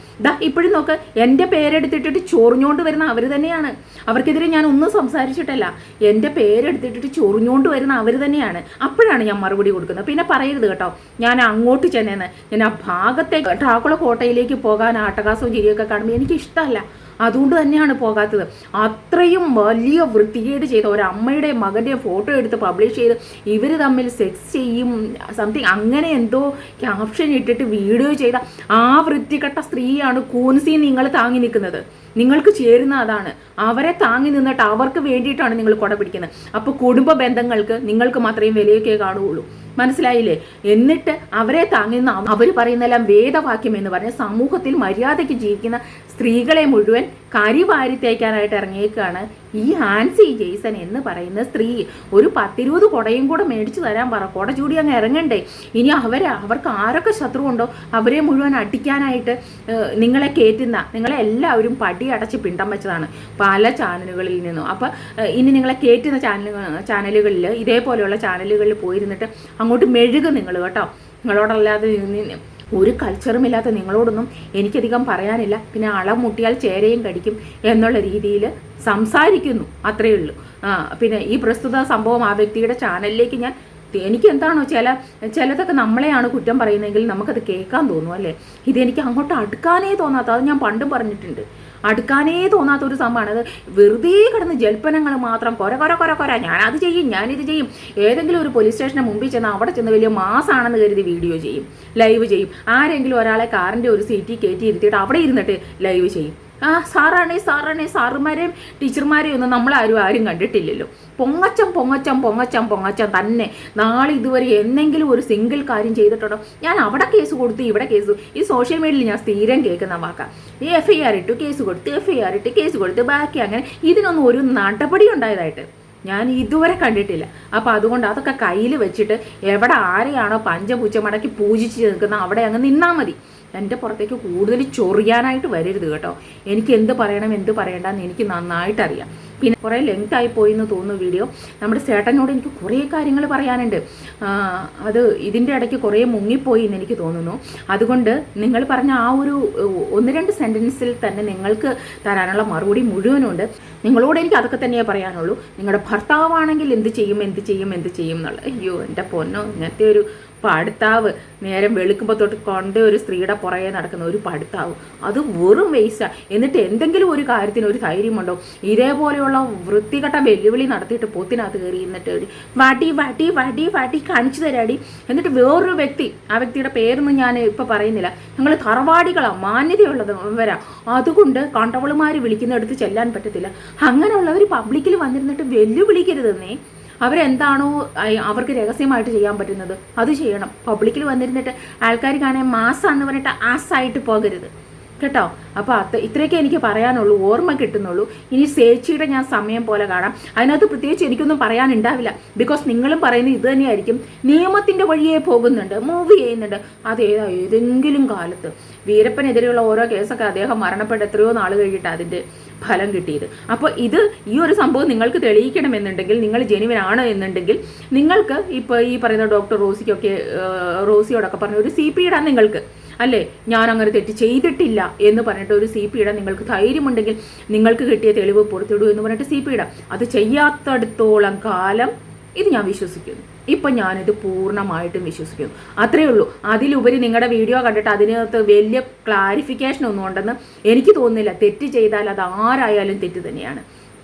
ഇപ്പോഴും നോക്ക്, എൻ്റെ പേരെടുത്തിട്ടിട്ട് ചൊറിഞ്ഞുകൊണ്ട് വരുന്ന അവർ തന്നെയാണ്. അവർക്കെതിരെ ഞാൻ ഒന്നും സംസാരിച്ചിട്ടല്ല, എൻ്റെ പേരെടുത്തിട്ടിട്ട് ചൊറിഞ്ഞുകൊണ്ട് വരുന്ന അവർ തന്നെയാണ്. അപ്പോഴാണ് ഞാൻ മറുപടി കൊടുക്കുന്നത്. പിന്നെ പറയരുത് കേട്ടോ ഞാൻ അങ്ങോട്ട് ചെന്നേന്ന്. ഞാൻ ആ ഭാഗത്തെ ഡ്രാക്കുള കോട്ടയിലേക്ക് പോകാൻ ആട്ടകാസവും ചിരിയൊക്കെ കാണുമ്പോൾ എനിക്കിഷ്ടമല്ല. അതുകൊണ്ട് തന്നെയാണ് പോകാത്തത്. അത്രയും വലിയ വൃത്തികേട് ചെയ്ത ഒരമ്മയുടെ മകൻ്റെ ഫോട്ടോ എടുത്ത് പബ്ലിഷ് ചെയ്ത് ഇവർ തമ്മിൽ സെക്സ് ചെയ്യും സംതിങ് അങ്ങനെ എന്തോ ക്യാപ്ഷൻ ഇട്ടിട്ട് വീഡിയോ ചെയ്ത ആ വൃത്തികെട്ട സ്ത്രീയാണ് കൂൻസി നിങ്ങൾ താങ്ങി നിൽക്കുന്നത്. നിങ്ങൾക്ക് ചേരുന്ന അതാണ്. അവരെ താങ്ങി നിന്നിട്ട് അവർക്ക് വേണ്ടിയിട്ടാണ് നിങ്ങൾ കൊട പിടിക്കുന്നത്. അപ്പോൾ കുടുംബ ബന്ധങ്ങൾക്ക് നിങ്ങൾക്ക് മാത്രമേ വിലയൊക്കെ കാണുകയുള്ളൂ. മനസ്സിലായില്ലേ? എന്നിട്ട് അവരെ താങ്ങുന്ന അവർ പറയുന്നതെല്ലാം വേദവാക്യം എന്ന് പറഞ്ഞ് സമൂഹത്തിൽ മര്യാദയ്ക്ക് ജീവിക്കുന്ന സ്ത്രീകളെ മുഴുവൻ കരിവാരി തേക്കാനായിട്ട് ഇറങ്ങിയേക്കാണ് ഈ ആൻസി ജെയ്സൺ എന്ന് പറയുന്ന സ്ത്രീ. ഒരു 10-20 കുടയും കൂടെ മേടിച്ചു തരാൻ പറ. കുട ചൂടി അങ്ങ് ഇറങ്ങണ്ടേ? ഇനി അവർക്ക് ആരൊക്കെ ശത്രു ഉണ്ടോ അവരെ മുഴുവൻ അടിക്കാനായിട്ട് നിങ്ങളെ കയറ്റുന്ന നിങ്ങളെ എല്ലാവരും പടി അടച്ച് പിണ്ടം വെച്ചതാണ് പല ചാനലുകളിൽ നിന്നും. അപ്പം ഇനി നിങ്ങളെ കയറ്റുന്ന ചാനലുകളിൽ ഇതേപോലെയുള്ള ചാനലുകളിൽ പോയിരുന്നിട്ട് അങ്ങോട്ട് മെഴുകും നിങ്ങൾ കേട്ടോ. നിങ്ങളോടല്ലാതെ ഒരു കൾച്ചറും ഇല്ലാത്ത നിങ്ങളോടൊന്നും എനിക്കധികം പറയാനില്ല. പിന്നെ അളം മുട്ടിയാൽ ചേരയും കടിക്കും എന്നുള്ള രീതിയിൽ സംസാരിക്കുന്നു, അത്രയേ ഉള്ളൂ. പിന്നെ ഈ പ്രസ്തുത സംഭവം ആ വ്യക്തിയുടെ ചാനലിലേക്ക് എനിക്ക് എന്താണോ ചിലതൊക്കെ നമ്മളെയാണ് കുറ്റം പറയുന്നതെങ്കിൽ നമുക്കത് കേൾക്കാൻ തോന്നും അല്ലേ. ഇതെനിക്ക് അങ്ങോട്ട് അടുക്കാനേ തോന്നാത്ത, അത് ഞാൻ പണ്ടും പറഞ്ഞിട്ടുണ്ട്, അടുക്കാനേ തോന്നാത്ത ഒരു സംഭവമാണ്. അത് വെറുതെ കിടന്ന് ജൽപ്പനങ്ങൾ മാത്രം കൊര ഞാനത് ചെയ്യും, ഞാനിത് ചെയ്യും. ഏതെങ്കിലും ഒരു പോലീസ് സ്റ്റേഷന് മുമ്പിൽ ചെന്ന് അവിടെ ചെന്ന് വലിയ മാസാണെന്ന് കരുതി വീഡിയോ ചെയ്യും, ലൈവ് ചെയ്യും. ആരെങ്കിലും ഒരാളെ കാറിൻ്റെ ഒരു സീറ്റിൽ കയറ്റി ഇരുത്തിയിട്ട് അവിടെ ഇരുന്നിട്ട് ലൈവ് ചെയ്യും. സാറുമാരെയും ടീച്ചർമാരെയും ഒന്നും നമ്മളാരും കണ്ടിട്ടില്ലല്ലോ. പൊങ്ങച്ചം തന്നെ. നാളെ ഇതുവരെ എന്തെങ്കിലും ഒരു സിംഗിൾ കാര്യം ചെയ്തിട്ടുണ്ടോ? ഞാൻ അവിടെ കേസ് കൊടുത്തു, ഇവിടെ കേസ്. ഈ സോഷ്യൽ മീഡിയയിൽ ഞാൻ സ്ഥിരം കേൾക്കുന്ന വാക്കാം. ഈ FIR ഇട്ടു, കേസ് കൊടുത്ത്, FIR ഇട്ട്, കേസ് കൊടുത്ത്, ബാക്കി അങ്ങനെ. ഇതിനൊന്നും ഒരു നടപടി ഉണ്ടായതായിട്ട് ഞാൻ ഇതുവരെ കണ്ടിട്ടില്ല. അപ്പോൾ അതുകൊണ്ട് അതൊക്കെ കയ്യിൽ വെച്ചിട്ട് എവിടെ ആരെയാണോ പഞ്ചപൂച്ച മടക്കി പൂജിച്ച് നിൽക്കുന്ന അവിടെ അങ്ങ് നിന്നാൽ മതി. എൻ്റെ പുറത്തേക്ക് കൂടുതൽ ചൊറിയാനായിട്ട് വരരുത് കേട്ടോ. എനിക്ക് എന്ത് പറയണം എന്ത് പറയണ്ടെന്ന് എനിക്ക് നന്നായിട്ടറിയാം. പിന്നെ കുറേ ലെങ്ത് ആയി പോയി എന്ന് തോന്നുന്നു വീഡിയോ. നമ്മുടെ ചേട്ടനോട് എനിക്ക് കുറേ കാര്യങ്ങൾ പറയാനുണ്ട്. അത് ഇതിൻ്റെ ഇടയ്ക്ക് കുറേ മുങ്ങിപ്പോയി എന്ന് എനിക്ക് തോന്നുന്നു. അതുകൊണ്ട് നിങ്ങൾ പറഞ്ഞ ആ ഒരു 1-2 സെൻറ്റൻസിൽ തന്നെ നിങ്ങൾക്ക് തരാനുള്ള മറുപടി മുഴുവനുണ്ട്. നിങ്ങളോട് എനിക്ക് അതൊക്കെ തന്നെയേ പറയാനുള്ളൂ. നിങ്ങളുടെ ഭർത്താവാണെങ്കിൽ എന്ത് ചെയ്യും എന്നുള്ളത്. അയ്യോ എൻ്റെ പൊന്നോ, ഇങ്ങനത്തെ ഒരു പഠിത്താവ് നേരം വെളുക്കുമ്പോൾ തൊട്ട് കൊണ്ട് ഒരു സ്ത്രീയുടെ പുറകെ നടക്കുന്ന ഒരു പഠിത്താവ്, അത് വെറും വേസ്റ്റാണ്. എന്നിട്ട് എന്തെങ്കിലും ഒരു കാര്യത്തിന് ഒരു ധൈര്യമുണ്ടോ? ഇതേപോലെയുള്ള വൃത്തികെട്ട വെല്ലുവിളി നടത്തിയിട്ട് പൊത്തിനകത്ത് കയറി എന്നിട്ട് വാട്ടി കാണിച്ചു തരാടി. എന്നിട്ട് വേറൊരു വ്യക്തി, ആ വ്യക്തിയുടെ പേരൊന്നും ഞാൻ ഇപ്പം പറയുന്നില്ല, ഞങ്ങൾ തറവാടികളാണ്, മാന്യതയുള്ളവരാ, അതുകൊണ്ട് കണ്ടവളുമാർ വിളിക്കുന്നിടത്ത് ചെല്ലാൻ പറ്റത്തില്ല. അങ്ങനെയുള്ളവർ പബ്ലിക്കിൽ വന്നിരുന്നിട്ട് വെല്ലുവിളിക്കരുതെന്നേ. അവരെന്താണോ അവർക്ക് രഹസ്യമായിട്ട് ചെയ്യാൻ പറ്റുന്നത് അത് ചെയ്യണം. പബ്ലിക്കിൽ വന്നിരുന്നിട്ട് ആൾക്കാർ കാണാൻ മാസാന്ന് പറഞ്ഞിട്ട് ആസായിട്ട് പോകരുത് കേട്ടോ. അപ്പോൾ ഇത്രയൊക്കെ എനിക്ക് പറയാനുള്ളൂ, ഓർമ്മ കിട്ടുന്നുള്ളൂ. ഇനി ചേച്ചിയുടെ ഞാൻ സമയം പോലെ കാണാം. അതിനകത്ത് പ്രത്യേകിച്ച് എനിക്കൊന്നും പറയാനുണ്ടാവില്ല. ബിക്കോസ് നിങ്ങളും പറയുന്നത് ഇത് തന്നെയായിരിക്കും. നിയമത്തിൻ്റെ വഴിയേ പോകുന്നുണ്ട്, മൂവ് ചെയ്യുന്നുണ്ട്. ഏതെങ്കിലും കാലത്ത് വീരപ്പനെതിരെയുള്ള ഓരോ കേസൊക്കെ അദ്ദേഹം മരണപ്പെട്ട് എത്രയോ നാൾ കഴിഞ്ഞിട്ട് അതിൻ്റെ ഫലം കിട്ടിയത്. അപ്പോൾ ഈ ഒരു സംഭവം നിങ്ങൾക്ക് തെളിയിക്കണമെന്നുണ്ടെങ്കിൽ, നിങ്ങൾ ജെനുവിനാണ് എന്നുണ്ടെങ്കിൽ, നിങ്ങൾക്ക് ഇപ്പോൾ ഈ പറയുന്ന ഡോക്ടർ റോസിയോടൊക്കെ പറഞ്ഞ ഒരു CP ഇടാൻ നിങ്ങൾക്ക് അല്ലേ, ഞാൻ അങ്ങനെ തെറ്റ് ചെയ്തിട്ടില്ല എന്ന് പറഞ്ഞിട്ട് ഒരു CP ഇടാൻ നിങ്ങൾക്ക് ധൈര്യമുണ്ടെങ്കിൽ നിങ്ങൾക്ക് കിട്ടിയ തെളിവ് പുറത്തിടൂ എന്ന് പറഞ്ഞിട്ട് CP ഇടാം. അത് ചെയ്യാത്തടത്തോളം കാലം ഇത് ഞാൻ വിശ്വസിക്കുന്നു. ഇപ്പം ഞാനിത് പൂർണ്ണമായിട്ടും വിശ്വസിക്കുന്നു. അത്രയേ ഉള്ളൂ. അതിലുപരി നിങ്ങളുടെ വീഡിയോ കണ്ടിട്ട് അതിനകത്ത് വലിയ ക്ലാരിഫിക്കേഷൻ ഒന്നും ഉണ്ടെന്ന് എനിക്ക് തോന്നുന്നില്ല. തെറ്റ് ചെയ്താൽ അത് ആരായാലും തെറ്റ് തന്നെയാണ്.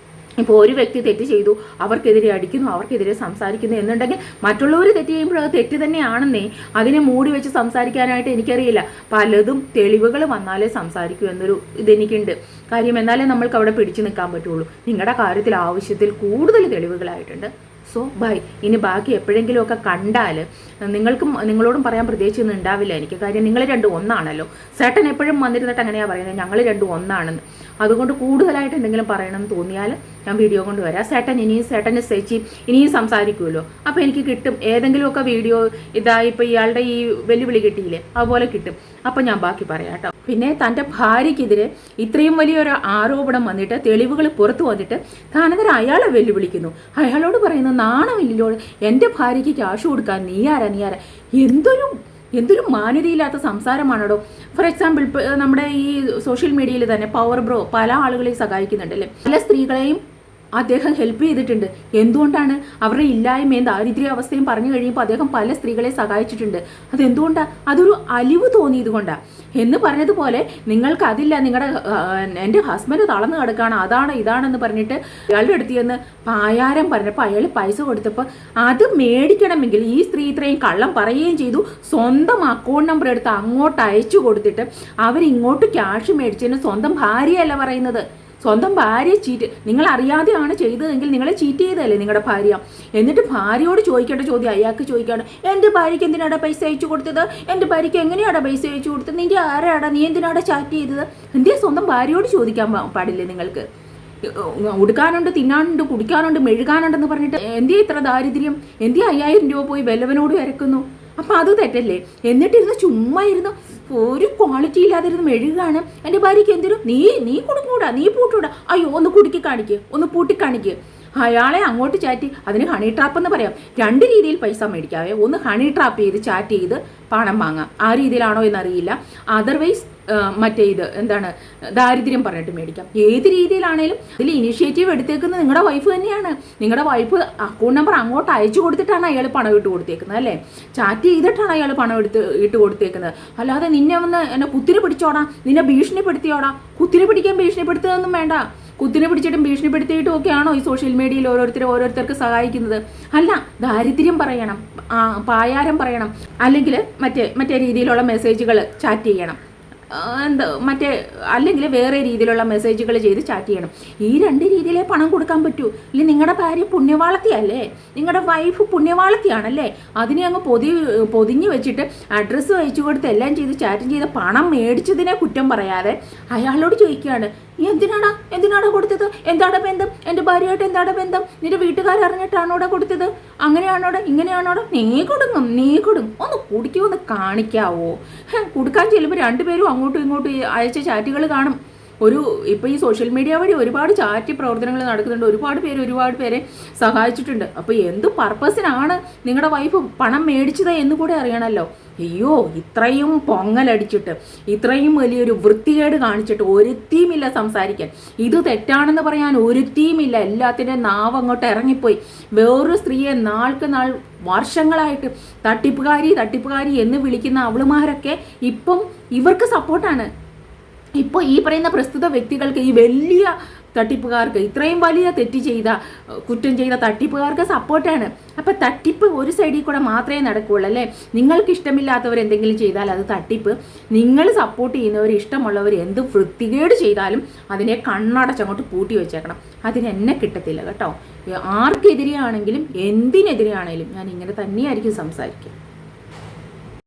ഇപ്പോൾ ഒരു വ്യക്തി തെറ്റ് ചെയ്തു, അവർക്കെതിരെ അടിക്കുന്നു, അവർക്കെതിരെ സംസാരിക്കുന്നു എന്നുണ്ടെങ്കിൽ മറ്റുള്ളവർ തെറ്റ് ചെയ്യുമ്പോൾ അത് തെറ്റ് തന്നെയാണെന്നേ. അതിനെ മൂടി വെച്ച് സംസാരിക്കാനായിട്ട് എനിക്കറിയില്ല. പലതും തെളിവുകൾ വന്നാലേ സംസാരിക്കൂ എന്നൊരു ഇതെനിക്കുണ്ട്. കാര്യം എന്നാലേ നമ്മൾക്ക് അവിടെ പിടിച്ചു നിൽക്കാൻ പറ്റുള്ളൂ. നിങ്ങളുടെ കാര്യത്തിൽ ആവശ്യത്തിൽ കൂടുതൽ തെളിവുകളായിട്ടുണ്ട്. So by. ഇനി ബാക്കി എപ്പോഴെങ്കിലുമൊക്കെ കണ്ടാൽ നിങ്ങളോടും പറയാൻ പ്രത്യേകിച്ചൊന്നും ഉണ്ടാവില്ല എനിക്ക്. കാര്യം നിങ്ങൾ രണ്ടും ഒന്നാണല്ലോ. ചേട്ടൻ എപ്പോഴും വന്നിരുന്നിട്ട് അങ്ങനെയാണ് പറയുന്നത്, ഞങ്ങൾ രണ്ടും ഒന്നാണെന്ന്. അതുകൊണ്ട് കൂടുതലായിട്ട് എന്തെങ്കിലും പറയണമെന്ന് തോന്നിയാൽ ഞാൻ വീഡിയോ കൊണ്ടുവരാം. ചേട്ടൻ്റെ ചേച്ചി ഇനിയും സംസാരിക്കുമല്ലോ. അപ്പോൾ എനിക്ക് കിട്ടും ഏതെങ്കിലുമൊക്കെ വീഡിയോ. ഇപ്പോൾ ഇയാളുടെ ഈ വെല്ലുവിളി കിട്ടിയില്ലേ, അതുപോലെ കിട്ടും. അപ്പം ഞാൻ ബാക്കി പറയാം കേട്ടോ. പിന്നെ തൻ്റെ ഭാര്യയ്ക്കെതിരെ ഇത്രയും വലിയൊരു ആരോപണം വന്നിട്ട്, തെളിവുകൾ പുറത്തു വന്നിട്ട് താനേരം അയാളെ വെല്ലുവിളിക്കുന്നു. അയാളോട് പറയുന്നു, നാണമില്ലല്ലോ എൻ്റെ ഭാര്യയ്ക്ക് ക്യാഷ് കൊടുക്കാൻ നീ ആരാ. എന്തൊരു മാന്യതയില്ലാത്ത സംസാരമാണോ. ഫോർ എക്സാമ്പിൾ നമ്മുടെ ഈ സോഷ്യൽ മീഡിയയിൽ തന്നെ പവർ ബ്രോ പല ആളുകളെയും സഹായിക്കുന്നുണ്ടല്ലേ. പല സ്ത്രീകളെയും അദ്ദേഹം ഹെൽപ്പ് ചെയ്തിട്ടുണ്ട്. എന്തുകൊണ്ടാണ്? അവരുടെ ഇല്ലായ്മയും ദാരിദ്ര്യ അവസ്ഥയും പറഞ്ഞു കഴിയുമ്പോൾ അദ്ദേഹം പല സ്ത്രീകളെ സഹായിച്ചിട്ടുണ്ട്. അതെന്തുകൊണ്ടാണ്? അതൊരു അലിവ് തോന്നിയത് കൊണ്ടാണ്. എന്ന് പറഞ്ഞതുപോലെ നിങ്ങൾക്ക് അതില്ല, നിങ്ങളുടെ എൻ്റെ ഹസ്ബൻഡ് തളർന്നു കിടക്കുകയാണ്, അതാണ് ഇതാണെന്ന് പറഞ്ഞിട്ട് അയാളുടെ അടുത്ത് ചെന്ന് പായാരം പറഞ്ഞപ്പോൾ അയാൾ പൈസ കൊടുത്തപ്പോൾ അത് മേടിക്കണമെങ്കിൽ ഈ സ്ത്രീ ഇത്രയും കള്ളം പറയുകയും ചെയ്തു. സ്വന്തം അക്കൗണ്ട് നമ്പർ എടുത്ത് അങ്ങോട്ട് അയച്ചു കൊടുത്തിട്ട് അവരിങ്ങോട്ട് ക്യാഷ് മേടിച്ചതിന് സ്വന്തം ഭാര്യയല്ല പറയുന്നത്, സ്വന്തം ഭാര്യ ചീറ്റ്, നിങ്ങൾ അറിയാതെയാണ് ചെയ്തതെങ്കിൽ നിങ്ങളെ ചീറ്റ് ചെയ്തതല്ലേ നിങ്ങളുടെ ഭാര്യ. എന്നിട്ട് ഭാര്യയോട് ചോദിക്കേണ്ട ചോദ്യം അയാൾക്ക് ചോദിക്കുകയാണ്, എൻ്റെ ഭാര്യയ്ക്ക് എന്തിനാടാ പൈസ അയച്ചു കൊടുത്തത്, എൻ്റെ ഭാര്യയ്ക്ക് എങ്ങനെയാടാ പൈസ അയച്ചു കൊടുത്തത്, നിൻ്റെ ആരാടാ, നീ എന്തിനാടാ ചാറ്റ് ചെയ്തത്? എന്തേ സ്വന്തം ഭാര്യയോട് ചോദിക്കാൻ പാടില്ലേ നിങ്ങൾക്ക്? ഉടുക്കാനുണ്ട്, തിന്നാനുണ്ട്, കുടിക്കാനുണ്ട്, മെഴുകാനുണ്ടെന്ന് പറഞ്ഞിട്ട് എന്തേ ഇത്ര ദാരിദ്ര്യം, എന്തേ 5000 രൂപ പോയി വല്ലവനോട് ഇറക്കുന്നു? അപ്പം അത് തെറ്റല്ലേ? എന്നിട്ടിരുന്ന് ചുമ്മാ ഇരുന്ന് ഒരു ക്വാളിറ്റി ഇല്ലാതിരുന്ന് മെഴുകാണ്. എൻ്റെ ഭാര്യയ്ക്ക് എന്തിനും നീ കൊടുക്കൂടാ, നീ പൂട്ടൂടാ, അയ്യോ ഒന്ന് കുടുക്കി കാണിക്കുക, ഒന്ന് പൂട്ടിക്കാണിക്കുക. അയാളെ അങ്ങോട്ട് ചാറ്റ്, അതിന് ഹണി ട്രാപ്പ് എന്ന് പറയാം. 2 രീതിയിൽ പൈസ മേടിക്കാവേ. ഒന്ന് ഹണി ട്രാപ്പ് ചെയ്ത് ചാറ്റ് ചെയ്ത് പണം വാങ്ങാം, ആ രീതിയിലാണോ എന്നറിയില്ല. അതർവൈസ് മറ്റേ ഇത് എന്താണ്, ദാരിദ്ര്യം പറഞ്ഞിട്ട് മേടിക്കാം. ഏത് രീതിയിലാണേലും ഇതിൽ ഇനിഷ്യേറ്റീവ് എടുത്തേക്കുന്നത് നിങ്ങളുടെ വൈഫ് തന്നെയാണ്. നിങ്ങളുടെ വൈഫ് അക്കൗണ്ട് നമ്പർ അങ്ങോട്ട് അയച്ചു കൊടുത്തിട്ടാണ് അയാൾ പണം ഇട്ട് കൊടുത്തേക്കുന്നത് അല്ലേ, ചാറ്റ് ചെയ്തിട്ടാണ് അയാൾ പണം ഇട്ട് കൊടുത്തേക്കുന്നത്. അല്ലാതെ നിന്നെ വന്ന് എന്നെ കുത്തിരി പിടിച്ചോടാ, നിന്നെ ഭീഷണിപ്പെടുത്തിയോടാ. കുത്തിരി പിടിക്കാൻ ഭീഷണിപ്പെടുത്തുകയൊന്നും വേണ്ട. കുത്തിനെ പിടിച്ചിട്ടും ഭീഷണിപ്പെടുത്തിയിട്ടും ഒക്കെയാണോ ഈ സോഷ്യൽ മീഡിയയിൽ ഓരോരുത്തർക്ക് സഹായിക്കുന്നത്? അല്ല, ദാരിദ്ര്യം പറയണം, പായാരം പറയണം, അല്ലെങ്കിൽ മറ്റേ രീതിയിലുള്ള മെസ്സേജുകൾ ചാറ്റ് ചെയ്യണം, അല്ലെങ്കിൽ വേറെ രീതിയിലുള്ള മെസ്സേജുകൾ ചെയ്ത് ചാറ്റ് ചെയ്യണം. ഈ 2 രീതിയിലേ പണം കൊടുക്കാൻ പറ്റൂ. ഇല്ലെങ്കിൽ നിങ്ങളുടെ ഭാര്യ പുണ്യവാളത്തിയല്ലേ, നിങ്ങളുടെ വൈഫ് പുണ്യവാളത്തിയാണല്ലേ, അതിനെ അങ്ങ് പൊതിഞ്ഞ് വെച്ചിട്ട് അഡ്രസ്സ് അയച്ചു കൊടുത്ത് എല്ലാം ചെയ്ത് ചാറ്റും ചെയ്ത് പണം മേടിച്ചതിനെ കുറ്റം പറയാതെ അയാളോട് ചോദിക്കുകയാണ്, നീ എന്തിനാടാ കൊടുത്തത്, എന്താണ് ബന്ധം, എൻ്റെ ഭാര്യയായിട്ട് എന്താണ് ബന്ധം, നിന്റെ വീട്ടുകാരറിഞ്ഞിട്ടാണോടെ കൊടുത്തത്, അങ്ങനെയാണോടെ ഇങ്ങനെയാണോടെ, നീ കൊടുക്കും ഒന്ന് കുടിക്കുമെന്ന് കാണിക്കാവോ? കൊടുക്കാൻ ചെല്ലുമ്പോൾ 2 പേരും അങ്ങോട്ടും ഇങ്ങോട്ടും അയച്ച ചാറ്റുകൾ കാണും. ഇപ്പോൾ ഈ സോഷ്യൽ മീഡിയ വഴി ഒരുപാട് ചാറ്റ് പ്രവർത്തനങ്ങൾ നടക്കുന്നുണ്ട്, ഒരുപാട് പേരെ സഹായിച്ചിട്ടുണ്ട്. അപ്പോൾ എന്ത് പർപ്പസിനാണ് നിങ്ങളുടെ വൈഫ് പണം മേടിച്ചത് എന്ന് കൂടെ അറിയണമല്ലോ. അയ്യോ, ഇത്രയും പൊങ്ങലടിച്ചിട്ട് ഇത്രയും വലിയൊരു വൃത്തികേട് കാണിച്ചിട്ട് ഒരുത്തിയുമില്ല സംസാരിക്കാൻ. ഇത് തെറ്റാണെന്ന് പറയാൻ ഒരുത്തിയുമില്ല. എല്ലാത്തിൻ്റെ നാവ് അങ്ങോട്ട് ഇറങ്ങിപ്പോയി. വേറൊരു സ്ത്രീയെ നാൾക്ക് നാൾ വർഷങ്ങളായിട്ട് തട്ടിപ്പുകാരി എന്ന് വിളിക്കുന്ന അവളുമാരൊക്കെ ഇപ്പം ഇവർക്ക് സപ്പോർട്ടാണ്. ഇപ്പോൾ ഈ പറയുന്ന പ്രസ്തുത വ്യക്തികൾക്ക്, ഈ വലിയ തട്ടിപ്പുകാർക്ക്, ഇത്രയും വലിയ കുറ്റം ചെയ്ത തട്ടിപ്പുകാർക്ക് സപ്പോർട്ടാണ്. അപ്പം തട്ടിപ്പ് ഒരു സൈഡിൽ കൂടെ മാത്രമേ നടക്കുകയുള്ളൂ അല്ലേ. നിങ്ങൾക്ക് ഇഷ്ടമില്ലാത്തവർ എന്തെങ്കിലും ചെയ്താൽ അത് തട്ടിപ്പ്. നിങ്ങൾ സപ്പോർട്ട് ചെയ്യുന്നവർ, ഇഷ്ടമുള്ളവർ എന്ത് വൃത്തികേട് ചെയ്താലും അതിനെ കണ്ണടച്ചങ്ങോട്ട് പൂട്ടി വെച്ചേക്കണം. അതിനെന്നെ കിട്ടത്തില്ല കേട്ടോ. ആർക്കെതിരെയാണെങ്കിലും എന്തിനെതിരെയാണെങ്കിലും ഞാൻ ഇങ്ങനെ തന്നെയായിരിക്കും സംസാരിക്കുക.